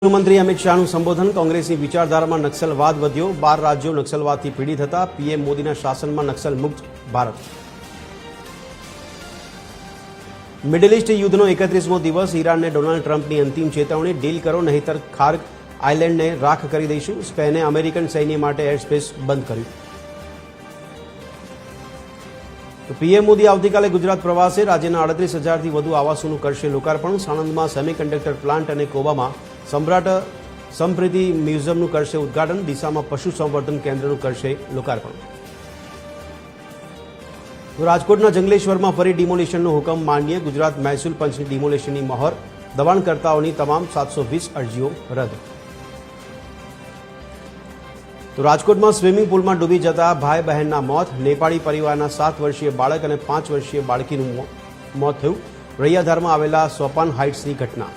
ગૃહમંત્રી અમિત શાહનું સંબોધન કોંગ્રેસની વિચારધારામાં નક્સલવાદ વધ્યો 12 રાજ્યો નક્સલવાદથી પીડિત હતા પીએમ મોદીના શાસનમાં નક્સલ મુક્ત ભારત મિડલ ઇસ્ટ યુદ્ધનો 31મો દિવસ ઈરાનને ડોનાલ્ડ ટ્રમ્પની અંતિમ ચેતવણી ડીલ કરો નહીંતર ખાર્ગ આઇલેન્ડને રાખ કરી દઈશું સ્પેને અમેરિકન સૈન્ય માટે એર સ્પેસ બંધ કર્યું પીએમ મોદી આવતીકાલે ગુજરાત પ્રવાસે રાજ્યના 38,000થી વધુ આવાસોનું કરશે લોકાર્પણ સાણંદમાં સેમિકન્ડક્ટર પ્લાન્ટ અને કોબામાં સમ્રાટ સંપ્રીતિ મ્યુઝિયમનું કરશે ઉદ્ઘાટન ડીસામાં પશુ સંવર્ધન કેન્દ્રનું કરશે લોકાર્પણ રાજકોટના જંગલેશ્વરમાં ફરી ડિમોલિશનનો હુકમ માન્ય ગુજરાત મહેસૂલ પંચની ડિમોલિશનની મહોર દબાણકર્તાઓની તમામ 720 અરજીઓ રદ તો રાજકોટમાં સ્વિમિંગ પુલમાં ડૂબી જતા ભાઈ બહેનના મોત નેપાળી પરિવારના 7 વર્ષીય બાળક અને 5 વર્ષીય બાળકીનું મોત થયું રૈયાધારમાં આવેલા સોપાન હાઇટ્સની ઘટના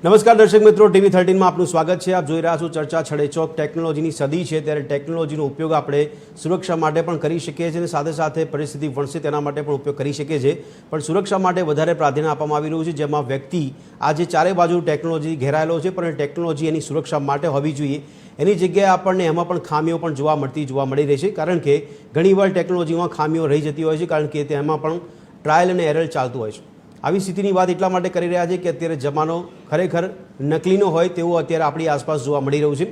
નમસ્કાર દર્શક મિત્રો ટીવી 13માં આપનું સ્વાગત છે આપ જોઈ રહ્યા છો ચર્ચા છડેચોક ટેકનોલોજીની સદી છે ત્યારે ટેકનોલોજીનો ઉપયોગ આપણે સુરક્ષા માટે પણ કરી શકીએ છીએ અને સાથે સાથે પરિસ્થિતિ વણસે તેના માટે પણ ઉપયોગ કરી શકીએ છીએ પણ સુરક્ષા માટે વધારે પ્રાધાન્ય આપવામાં આવી રહ્યું છે જેમાં વ્યક્તિ આજે ચારે બાજુ ટેકનોલોજી ઘેરાયેલો છે પણ ટેકનોલોજી એની સુરક્ષા માટે હોવી જોઈએ એની જગ્યાએ આપણને એમાં પણ ખામીઓ પણ જોવા મળી રહી છે કારણ કે ઘણીવાર ટેકનોલોજીમાં ખામીઓ રહી જતી હોય છે કારણ કે તેમાં પણ ટ્રાયલ અને એરર ચાલતું હોય છે આવી સ્થિતિની વાત એટલા માટે કરી રહ્યા છે કે અત્યારે જમાનો ખરેખર નકલીનો હોય તેવું અત્યારે આપણી આસપાસ જોવા મળી રહ્યું છે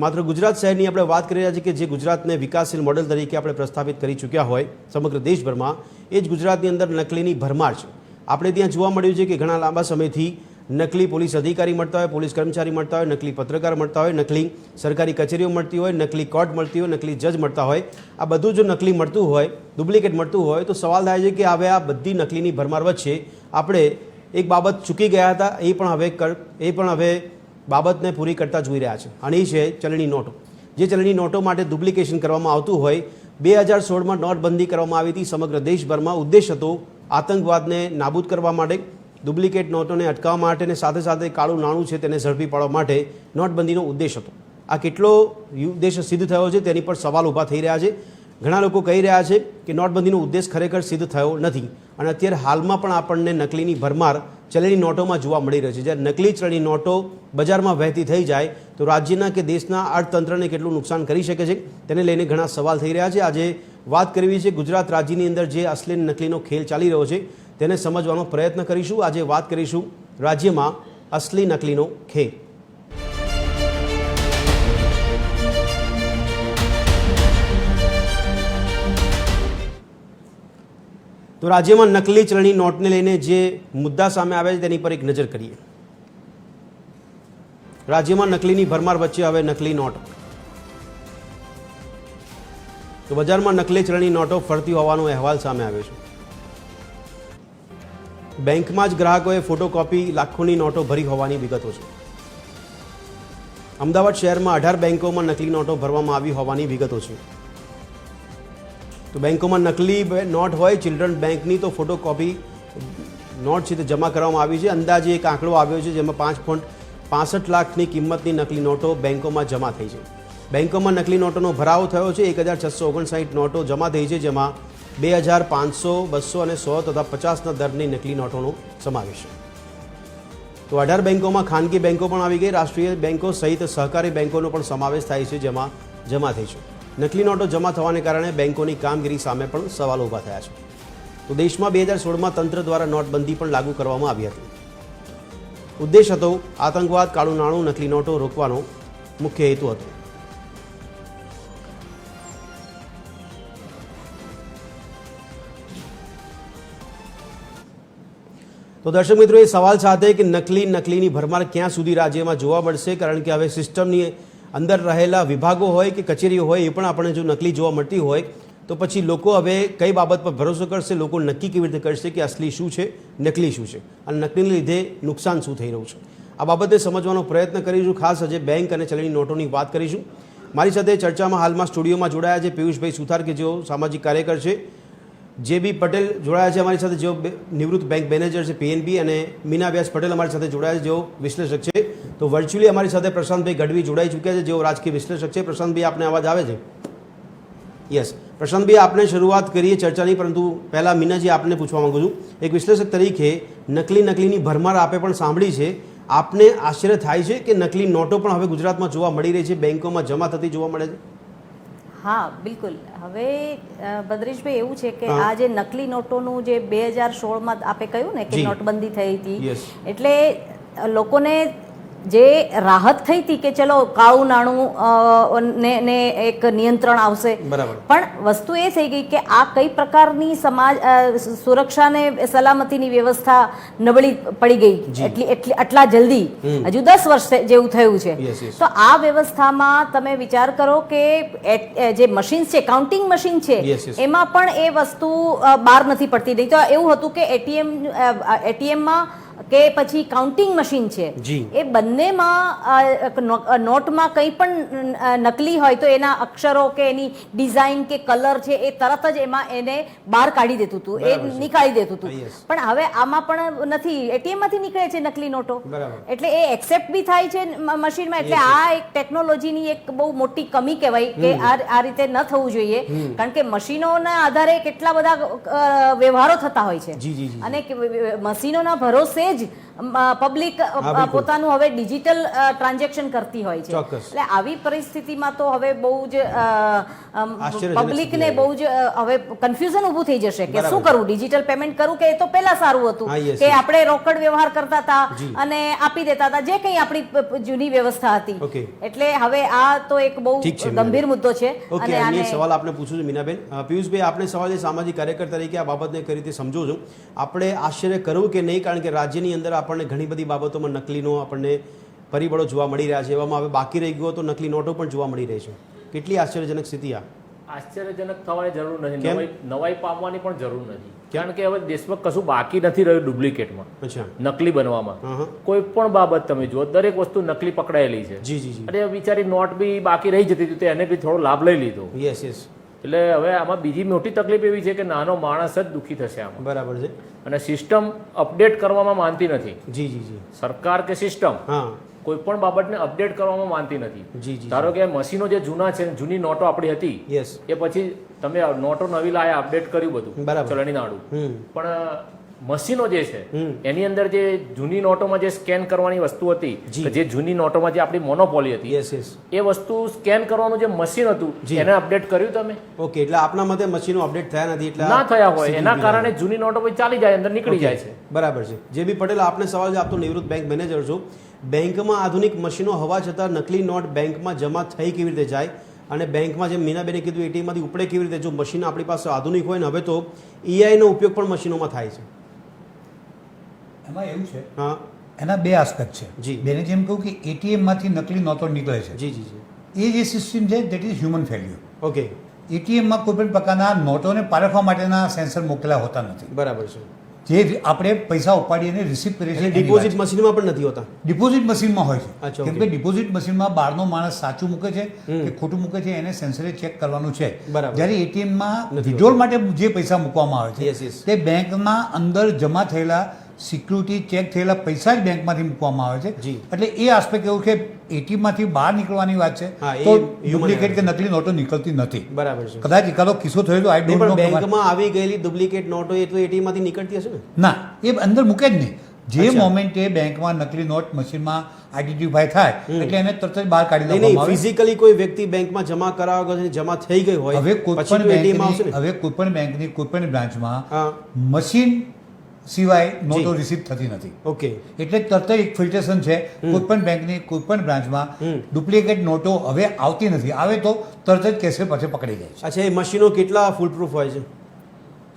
માત્ર ગુજરાત શહેરની આપણે વાત કરી રહ્યા છીએ કે જે ગુજરાતને વિકાસશીલ મોડેલ તરીકે આપણે પ્રસ્થાપિત કરી ચૂક્યા હોય સમગ્ર દેશભરમાં એ જ ગુજરાતની અંદર નકલીની ભરમાર છે આપણે ત્યાં જોવા મળ્યું છે કે ઘણા લાંબા સમયથી નકલી પોલીસ અધિકારી મળતા હોય પોલીસ કર્મચારી મળતા હોય નકલી પત્રકાર મળતા હોય નકલી સરકારી કચેરીઓ મળતી હોય નકલી કોર્ટ મળતી હોય નકલી જજ મળતા હોય આ બધું જો નકલી મળતું હોય ડુપ્લિકેટ મળતું હોય તો સવાલ થાય છે કે હવે આ બધી નકલીની ભરમાર વચ્ચે આપણે એક બાબત ચૂકી ગયા હતા એ પણ હવે બાબતને પૂરી કરતા જોઈ રહ્યા છે અને એ છે ચલણી નોટો જે ચલણી નોટો માટે ડુપ્લિકેશન કરવામાં આવતું હોય 2016માં નોટબંધી કરવામાં આવી હતી સમગ્ર દેશભરમાં ઉદ્દેશ હતો આતંકવાદને નાબૂદ કરવા માટે ડુપ્લિકેટ નોટોને અટકાવવા માટે અને સાથે સાથે કાળું નાણું છે તેને ઝડપી પાડવા માટે નોટબંધીનો ઉદ્દેશ હતો આ કેટલો ઉદ્દેશ સિદ્ધ થયો છે તેની પર સવાલ ઊભા થઈ રહ્યા છે ઘણા લોકો કહી રહ્યા છે કે નોટબંધીનો ઉદ્દેશ ખરેખર સિદ્ધ થયો નથી અને અત્યારે હાલમાં પણ આપણને નકલીની ભરમાર ચલણી નોટોમાં જોવા મળી રહી છે જ્યારે નકલી ચલણી નોટો બજારમાં વહેતી થઈ જાય તો રાજ્યના કે દેશના અર્થતંત્રને કેટલું નુકસાન કરી શકે છે તેને લઈને ઘણા સવાલ થઈ રહ્યા છે આજે વાત કરવી છે ગુજરાત રાજ્યની અંદર જે અસલી નકલીનો ખેલ ચાલી રહ્યો છે તેને સમજવાનો પ્રયત્ન કરીશું આજે વાત કરીશું રાજ્યમાં અસલી નકલીનો ખેલ તો રાજ્યમાં નકલી ચલણી નોટને લઈને જે મુદ્દા સામે આવ્યા છે તેની પર એક નજર કરીએ રાજ્યમાં નકલીની ભરમાર વચ્ચે હવે નકલી નોટ તો બજારમાં નકલી ચલણી નોટો ફરતી હોવાનો અહેવાલ સામે આવ્યો છે બેંકમાં જ ગ્રાહકોએ ફોટોકોપી લાખોની નોટો ભરી હોવાની વિગતો છે અમદાવાદ શહેરમાં 18 બેંકોમાં નકલી નોટો ભરવામાં આવી હોવાની વિગતો છે તો બેંકોમાં નકલી નોટ હોય ચિલ્ડ્રન બેંકની તો ફોટોકોપી નોટ છે તે જમા કરવામાં આવી છે અંદાજે એક આંકડો આવ્યો છે જેમાં 5.65 લાખની કિંમતની નકલી નોટો બેંકોમાં જમા થઈ છે બેંકોમાં નકલી નોટોનો ભરાવો થયો છે 1,659 નોટો જમા થઈ છે જેમાં 2,000, 500, 200 અને 100 તથા 50ના દરની નકલી નોટોનો સમાવેશ છે તો 18 બેંકોમાં ખાનગી બેંકો પણ આવી ગઈ રાષ્ટ્રીય બેંકો સહિત સહકારી બેંકોનો પણ સમાવેશ થાય છે જેમાં જમા થઈ છે નકલી નોટો જમા થવાને કારણે બેંકોની કામગીરી સામે પણ સવાલો ઊભા થયા છે તો દેશમાં 2016માં તંત્ર દ્વારા નોટબંધી પણ લાગુ કરવામાં આવી હતી ઉદ્દેશ હતો આતંકવાદ કાળું નાણું નકલી નોટો રોકવાનો મુખ્ય હેતુ હતો તો દર્શક મિત્રો એ સવાલ સાથે કે નકલીની ભરમાર ક્યાં સુધી રાજ્યમાં જોવા મળશે કારણ કે હવે સિસ્ટમની અંદર રહેલા વિભાગો હોય કે કચેરીઓ હોય એ પણ આપણને જો નકલી જોવા મળતી હોય તો પછી લોકો હવે કઈ બાબત પર ભરોસો કરશે લોકો નક્કી કેવી રીતે કરશે કે અસલી શું છે નકલી શું છે અને નકલીને લીધે નુકસાન શું થઈ રહ્યું છે આ બાબતે સમજવાનો પ્રયત્ન કરીશું ખાસ આજે બેંક અને ચલણી નોટોની વાત કરીશું મારી સાથે ચર્ચામાં હાલમાં સ્ટુડિયોમાં જોડાયા છે પિયુષભાઈ સુથાર કે જેઓ સામાજિક કાર્યકર છે જે બી પટેલ જોડાયા છે અમારી સાથે, જેઓ નિવૃત્ત બેંક મેનેજર છે પીએનબી, અને મીના વ્યાસ પટેલ અમારી સાથે જોડાયા છે, જેઓ વિશ્લેષક છે. તો વર્ચ્યુઅલી અમારી સાથે પ્રશાંતભાઈ ગઢવી જોડાઈ ચૂક્યા છે, જેઓ રાજકીય વિશ્લેષક છે. પ્રશાંતભાઈ, આપને અવાજ આવે છે? યસ. પ્રશાંતભાઈ, આપણે શરૂઆત કરીએ ચર્ચાની, પરંતુ પહેલાં મીનાજી આપને પૂછવા માગું છું, એક વિશ્લેષક તરીકે નકલીની ભરમાર આપે પણ સાંભળી છે. આપને આશ્ચર્ય થાય છે કે નકલી નોટો પણ હવે ગુજરાતમાં જોવા મળી રહી છે, બેંકોમાં જમા થતી જોવા મળે છે? હા, બિલકુલ. હવે ભદ્રેશભાઈ, એવું છે કે આ જે નકલી નોટોનું જે 2016માં આપે કહ્યું ને કે નોટબંધી થઈ હતી, એટલે લોકોને જે રાહત થઈ હતી કે ચલો કાળું નાણું ને એક નિયંત્રણ આવશે, પણ વસ્તુ એ થઈ ગઈ કે આ કઈ પ્રકારની સમાજ સુરક્ષા ને સલામતીની વ્યવસ્થા નબળી પડી ગઈ આટલા જલ્દી, હજુ 10 વર્ષ જેવું થયું છે. તો આ વ્યવસ્થામાં તમે વિચાર કરો કે જે મશીન છે, કાઉન્ટિંગ મશીન છે, એમાં પણ એ વસ્તુ બહાર નથી પડતી. નહીં તો એવું હતું કે એટીએમમાં કે પછી કાઉન્ટિંગ મશીન છે, એ બંનેમાં નોટમાં કંઈ પણ નકલી હોય તો એના અક્ષરો કે એની ડિઝાઇન કે કલર છે એ તરત જ એમાં એને બહાર કાઢી દેતું હતું, એ નીકાળી દેતું હતું. પણ હવે આમાં પણ નથી, એટીએમમાંથી નીકળે છે નકલી નોટો, એટલે એ એક્સેપ્ટ બી થાય છે મશીનમાં. એટલે આ એક ટેકનોલોજીની એક બહુ મોટી કમી કહેવાય કે આ રીતે ન થવું જોઈએ, કારણ કે મશીનોના આધારે કેટલા બધા વ્યવહારો થતા હોય છે, અને મશીનોના ભરોસે જ પબ્લિક પોતાનું હવે ડિજિટલ ટ્રાન્ઝેક્શન કરતી હોય છે. એટલે આવી પરિસ્થિતિમાં તો હવે બહુ જ પબ્લિકને બહુ જ હવે કન્ફ્યુઝન ઊભું થઈ જશે કે શું કરવું, ડિજિટલ પેમેન્ટ કરવું કે એ તો પહેલા સારું હતું કે આપણે રોકડ વ્યવહાર કરતા હતા અને આપી દેતા હતા, જે કંઈ આપણી જૂની વ્યવસ્થા હતી. એટલે હવે આ તો એક બહુ ગંભીર મુદ્દો છે. અને આને સવાલ આપણે પૂછું છું મીનાબેન. પિયુષભાઈ, આપણે સવાલ સામાજિક કાર્યકર તરીકે આ બાબતને કઈ રીતે સમજો છો? આપણે આશ્ચર્ય કરવું કે નહીં, કારણ કે રાજ્યની અંદર આપણને ઘણી બધી બાબતોમાં નકલીનો આપણને પરિબળો જોવા મળી રહ્યા છે, એવામાં હવે બાકી રહી ગયો તો નકલી નોટો પણ જોવા મળી રહી છે. કેટલી આશ્ચર્યજનક સ્થિતિ! આશ્ચર્યજનક થવાની જરૂર નથી, નવાઈ પામવાની પણ જરૂર નથી, કારણ કે હવે દેશમાં કશું બાકી નથી રહ્યું ડુપ્લિકેટમાં, નકલી બનવામાં. કોઈ પણ બાબત તમે જુઓ, દરેક વસ્તુ નકલી પકડાયેલી છે. અને બિચારી નોટ બી બાકી રહી જતી હતી, એને બી થોડો લાભ લઈ લીધો. એટલે હવે આમાં બીજી મોટી તકલીફ એવી છે કે નાનો માણસ જ દુઃખી થશે આમાં. બરાબર છે. અને સિસ્ટમ અપડેટ કરવામાં માનતી નથી. સરકાર કે સિસ્ટમ કોઈ પણ બાબતને અપડેટ કરવામાં માનતી નથી. ધારો કે મશીનો જે જૂના છે, જૂની નોટો આપણી હતી, એ પછી તમે નોટો નવી લાયા, અપડેટ કર્યું બધું ચલણી નાડું, પણ મશીનો જે છે એની અંદર જે જૂની નોટોમાં જે સ્કેન કરવાની વસ્તુ હતી, જે જૂની નોટોમાં જે આપણી મોનોપોલી હતી, એ વસ્તુ સ્કેન કરવાનું જે મશીન હતું એને અપડેટ કર્યું તમે? ઓકે, એટલે આપના મતે મશીનો અપડેટ થયા નથી, એટલે ના થયા હોય એના કારણે જૂની નોટો પછી ચાલી જાય, અંદર નીકળી જાય છે. બરાબર છે. જે બી પટેલ, આપને સવાલ છે, આપ તો નિવૃત્ત બેંક મેનેજર છો, બેંકમાં આધુનિક મશીનો હોવા છતાં નકલી નોટ બેંકમાં જમા થઈ કેવી રીતે જાય, અને બેંકમાં જેમ મીનાબેને કીધું એટીએમમાંથી ઉપડે કેવી રીતે? જો મશીન આપણી પાસે આધુનિક હોય ને, હવે તો ઈઆઈનો ઉપયોગ પણ મશીનોમાં થાય છે. એમાં એવું છે, એના બે આસ્પેક્ટ છે. બેને જેમ કહ્યું કે એટીએમમાંથી નકલી નોટો નીકળે છે, એ જે સિસ્ટમ છે that is human failure. Okay, એટીએમમાં કોઈ પણ પ્રકારના નોટોને પારખવા માટેના સેન્સર મોકલેલા હોતા નથી. બરાબર છે. જે આપણે પૈસા ઉપાડીને રિસીવ કરીએ છીએ, ડિપોઝિટ મશીનમાં પણ નથી હોતા. ડિપોઝિટ મશીનમાં હોય છે, કેમ કે ડિપોઝિટ મશીનમાં બહારનો માણસ સાચું મૂકે છે કે ખોટું મૂકે છે એને સેન્સરે ચેક કરવાનું છે. જ્યારે એટીએમમાં વિડ્રોલ માટે જે પૈસા મૂકવામાં આવે છે તે બેંકમાં અંદર જમા થયેલા સિક્યુરિટી ચેક થયેલા પૈસા જ બેંકમાંથી મૂકવામાં આવે છે. એટલે એ આસ્પેક્ટ એવું કે એટીએમમાંથી બહાર નીકળવાની વાત છે, તો ડુપ્લિકેટ કે નકલી નોટો નીકળતી નથી. બરાબર છે. કદાચ એકાદો કિસ્સો થયો તો આઈ ડોન્ટ નો. બેંકમાં આવી ગયેલી ડુપ્લિકેટ નોટો એ તો એટીએમમાંથી નીકળતી હશે ને? ના, એ અંદર મૂકે જ નહીં. જે મોમેન્ટે બેંકમાં નકલી નોટ મશીનમાં આઈડેન્ટિફાય થાય એટલે એને તરત જ બહાર કાઢી દેવામાં આવે. ફિઝિકલી કોઈ વ્યક્તિ બેંકમાં જમા કરાવવા જમા થઈ ગઈ હોય, હવે કોઈ પણ બેંકની કોઈ પણ બ્રાન્ચમાં મશીન સિવાય નોટો રિસીવ થતી નથી. ઓકે, એટલે તરત એક ફિલ્ટરેશન છે. કોઈ પણ બેંકની કોઈ પણ બ્રાન્ચમાં ડુપ્લિકેટ નોટો હવે આવતી નથી, આવે તો તરત જ કેસે પછી પકડી જાય છે. અચ્છા, એ મશીનો કેટલા ફૂલ પ્રૂફ હોય છે?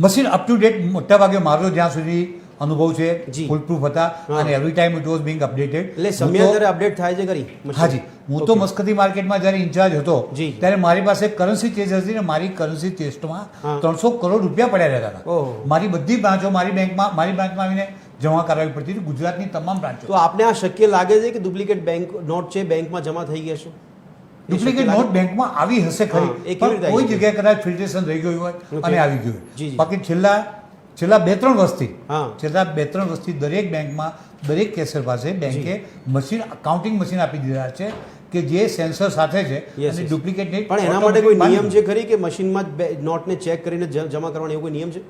મશીન અપ ટુ ડેટ મોટા ભાગે મારો જ્યાં સુધી અનુભવ છે ફૂલ પ્રૂફ હતા, અને every time it was being updated. એટલે સમયાંતરે અપડેટ થાય છે ખરી? હાજી, હું તો મસ્કતી માર્કેટમાં જ્યારે ઇન્ચાર્જ હતો ત્યારે મારી પાસે કરન્સી ચેન્જ હતી ને મારી કરન્સી ટેસ્ટમાં 300 કરોડ રૂપિયા પડ્યા રહેતા હતા. મારી બધી બ્રાન્ચો મારી બ્રાન્ચમાં આવીને જમા કરાવવી પડતી હતી, ગુજરાતની તમામ બ્રાન્ચો. તો આપને આ શક્ય લાગે છે કે ડુપ્લિકેટ બેંક નોટ છે બેંકમાં જમા થઈ ગયા છે? ડુપ્લિકેટ નોટ બેંકમાં આવી હશે ખરી, પણ કોઈ જગ્યાએ કદાચ ફિલ્ટ્રેશન રહી ગયું હોય અને આવી ગયું હોય. બાકી છેલ્લા 2-3 વર્ષથી દરેક બેંકમાં દરેક કેશિયર પાસે બેંકે મશીન, કાઉન્ટિંગ મશીન આપી દીધા છે કે જે સેન્સર સાથે છે અને ડુપ્લિકેટ નહીં. પણ એના માટે કોઈ નિયમ છે ખરી કે મશીનમાં નોટને ચેક કરીને જમા કરવાનો એવો કોઈ નિયમ છે?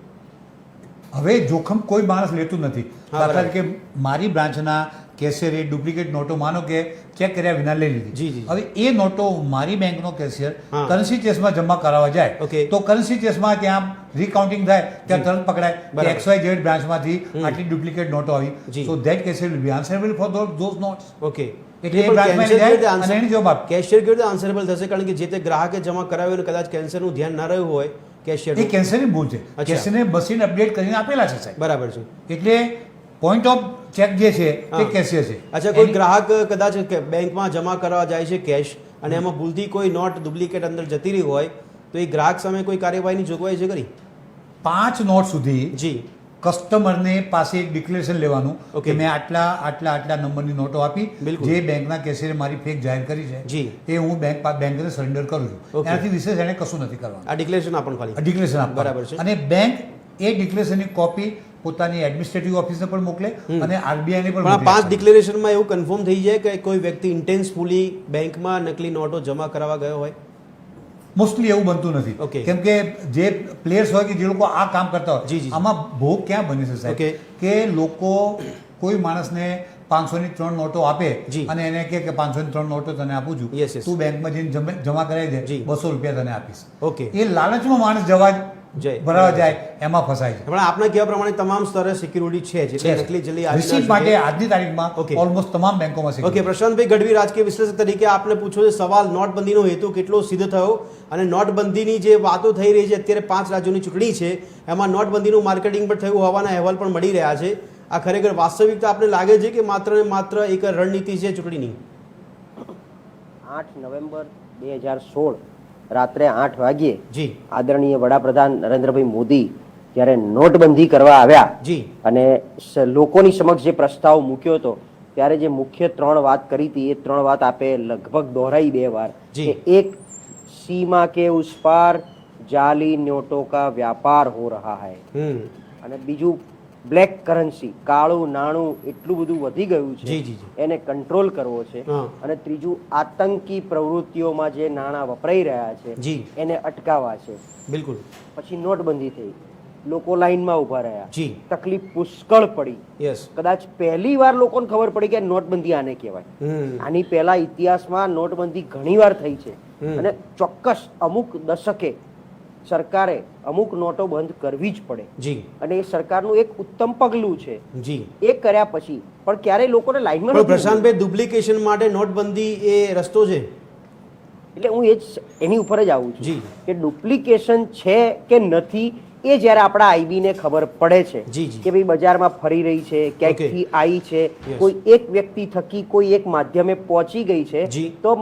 હવે જોખમ કોઈ માણસ લેતું નથી. દાખલા તરીકે મારી બ્રાન્ચના કેશિયરે ડુપ્લિકેટ નોટો માનો કે ચેક કર્યા વિના લઈ લીધી. હવે એ નોટો મારી બેંકનો કેશિયર કરન્સી ચેસમાં જમા કરાવવા જાય તો કરન્સી ચેસમાં ત્યાં રીકાઉન્ટિંગ થાય ત્યાં તરત પકડાય XYZ બ્રાન્ચમાંથી આટલી ડુપ્લિકેટ નોટો આવી. So that cashier will be answerable for those notes. Okay, એટલે એ બ્રાન્ચમાં જાય અને એની જવાબ આપે. કેશિયર કેવી રીતે આન્સરેબલ થશે? કારણ કે જે તે ગ્રાહકે જમા કરાવ્યું કદાચ કેન્સરનું ધ્યાન ના રહ્યું હોય, એ કેન્સરની ભૂલ છે. કેશિયરને મશીન અપડેટ કરીને આપેલા છે સાહેબ. બરાબર છે. એટલે પોઈન્ટ ઓફ ચેક જે છે તે કેશિયર છે. અચ્છા, કોઈ ગ્રાહક કદાચ બેંકમાં જમા કરવા જાય છે કેશ અને એમાં ભૂલથી કોઈ નોટ ડુપ્લિકેટ અંદર જતી રહી હોય તો એ ગ્રાહક સામે કોઈ કાર્યવાહીની જોગવાઈ છે ખરી? 5 નોટ સુધી કસ્ટમરને પાસે એક ડિક્લેરેશન લેવાનું કે મેં આટલા નંબરની નોટો આપી જે બેંકના કેશિયરે મારી ફેક જાહેર કરી છે એ હું બેંકને સરેન્ડર કરું છું. એનાથી વિશેષ એને કશું નથી કરવાનું. આ ડિક્લેરેશન આપણ ખાલી ડિક્લેરેશન આપ. બરાબર છે. અને બેંક એ ડિક્લેરેશનની કોપી પોતાની એડમિનિસ્ટ્રેટિવ ઓફિસને પણ મોકલે અને RBI ને પણ. 5 ડિક્લેરેશનમાં એવું કન્ફર્મ થઈ જાય કે કોઈ વ્યક્તિ ઇન્ટેન્સફુલી બેંકમાં નકલી નોટો જમા કરાવવા ગયો હોય? મોસ્ટલી એવું બનતું નથી, કેમ કે જે પ્લેયર્સ હોય કે જે લોકો આ કામ કરતા હોય આમાં ભોગ ક્યાં બને છે સાહેબ કે લોકો કોઈ માણસને 500ની 3 નોટો આપે અને એને કહે કે 500ની 3 નોટો તને આપું છું, તું બેંકમાં જઈને જમા કરાવી દે, 200 રૂપિયા તને આપીશ. એ લાલચમાં માણસ ભરાવા જાય એમાં ફસાય છે. પણ આપના કહેવા પ્રમાણે તમામ સ્તરે સિક્યુરિટી છે જે નકલી જલ્દી રિસીટ માટે આજની તારીખમાં ઓલમોસ્ટ તમામ બેંકોમાં છે. ઓકે, પ્રશાંતભાઈ ગઢવી, રાજકીય વિશ્લેષક તરીકે આપને પૂછો છે સવાલ, નોટબંધીનો હેતુ કેટલો સિદ્ધ થયો અને નોટબંધીની જે વાતો થઈ રહી છે, અત્યારે 5 રાજ્યોની ચૂંટણી છે એમાં નોટબંધીનું માર્કેટિંગ પણ થયું હોવાના અહેવાલ પણ મળી રહ્યા છે. આ ખરેખર વાસ્તવિકતા આપને લાગે છે કે માત્ર ને માત્ર એક રણનીતિ છે ચૂંટણીની? 8 નવેમ્બર 2016 રાત્રે 8 વાગ્યે આદરણીય વડાપ્રધાન નરેન્દ્રભાઈ મોદી જ્યારે નોટબંધી કરવા આવ્યા અને લોકોની સમક્ષ જે પ્રસ્તાવ મૂક્યો હતો ત્યારે જે મુખ્ય 3 વાત કરી હતી એ 3 વાત આપે લગભગ દોહરાઈ 2 વાર કે એક, સીમા કે ઉસ પાર જાલી નોટો કા વ્યાપાર હો રહા હૈ, અને બીજું બ્લેક કરન્સી, કાળું નાણું એટલું બધું વધી ગયું છે એને કંટ્રોલ કરવો છે, અને ત્રીજું આતંકી પ્રવૃત્તિઓમાં જે નાણાં વપરાઈ રહ્યા છે એને અટકાવવા છે. બિલકુલ. પછી નોટબંધી થઈ, લોકો લાઈનમાં ઉભા રહ્યા, તકલીફ પુષ્કળ પડી. કદાચ પહેલી વાર લોકોને ખબર પડી કે નોટબંધી આને કહેવાય. આની પહેલા ઇતિહાસમાં નોટબંધી ઘણી વાર થઈ છે અને ચોક્કસ અમુક દશકે સરકારે અમુક નોટો બંધ કરવી જ પડે અને એ સરકારનું એક ઉત્તમ પગલું છે. એ કર્યા પછી પણ ક્યારેય લોકોને લાઈનમાં. પ્રશાંતભાઈ, ડુપ્લિકેશન માટે નોટબંધી એ રસ્તો છે? એટલે હું એ જ એની ઉપર જ આવું છું કે ડુપ્લિકેશન છે કે નથી એ જ્યારે આપણા આઈબી ને ખબર પડે છે કે ભાઈ બજારમાં ફરી રહી છે, ક્યાંકથી આવી છે, કોઈ એક વ્યક્તિ થકી કોઈ એક માધ્યમે પહોંચી ગઈ છે, તો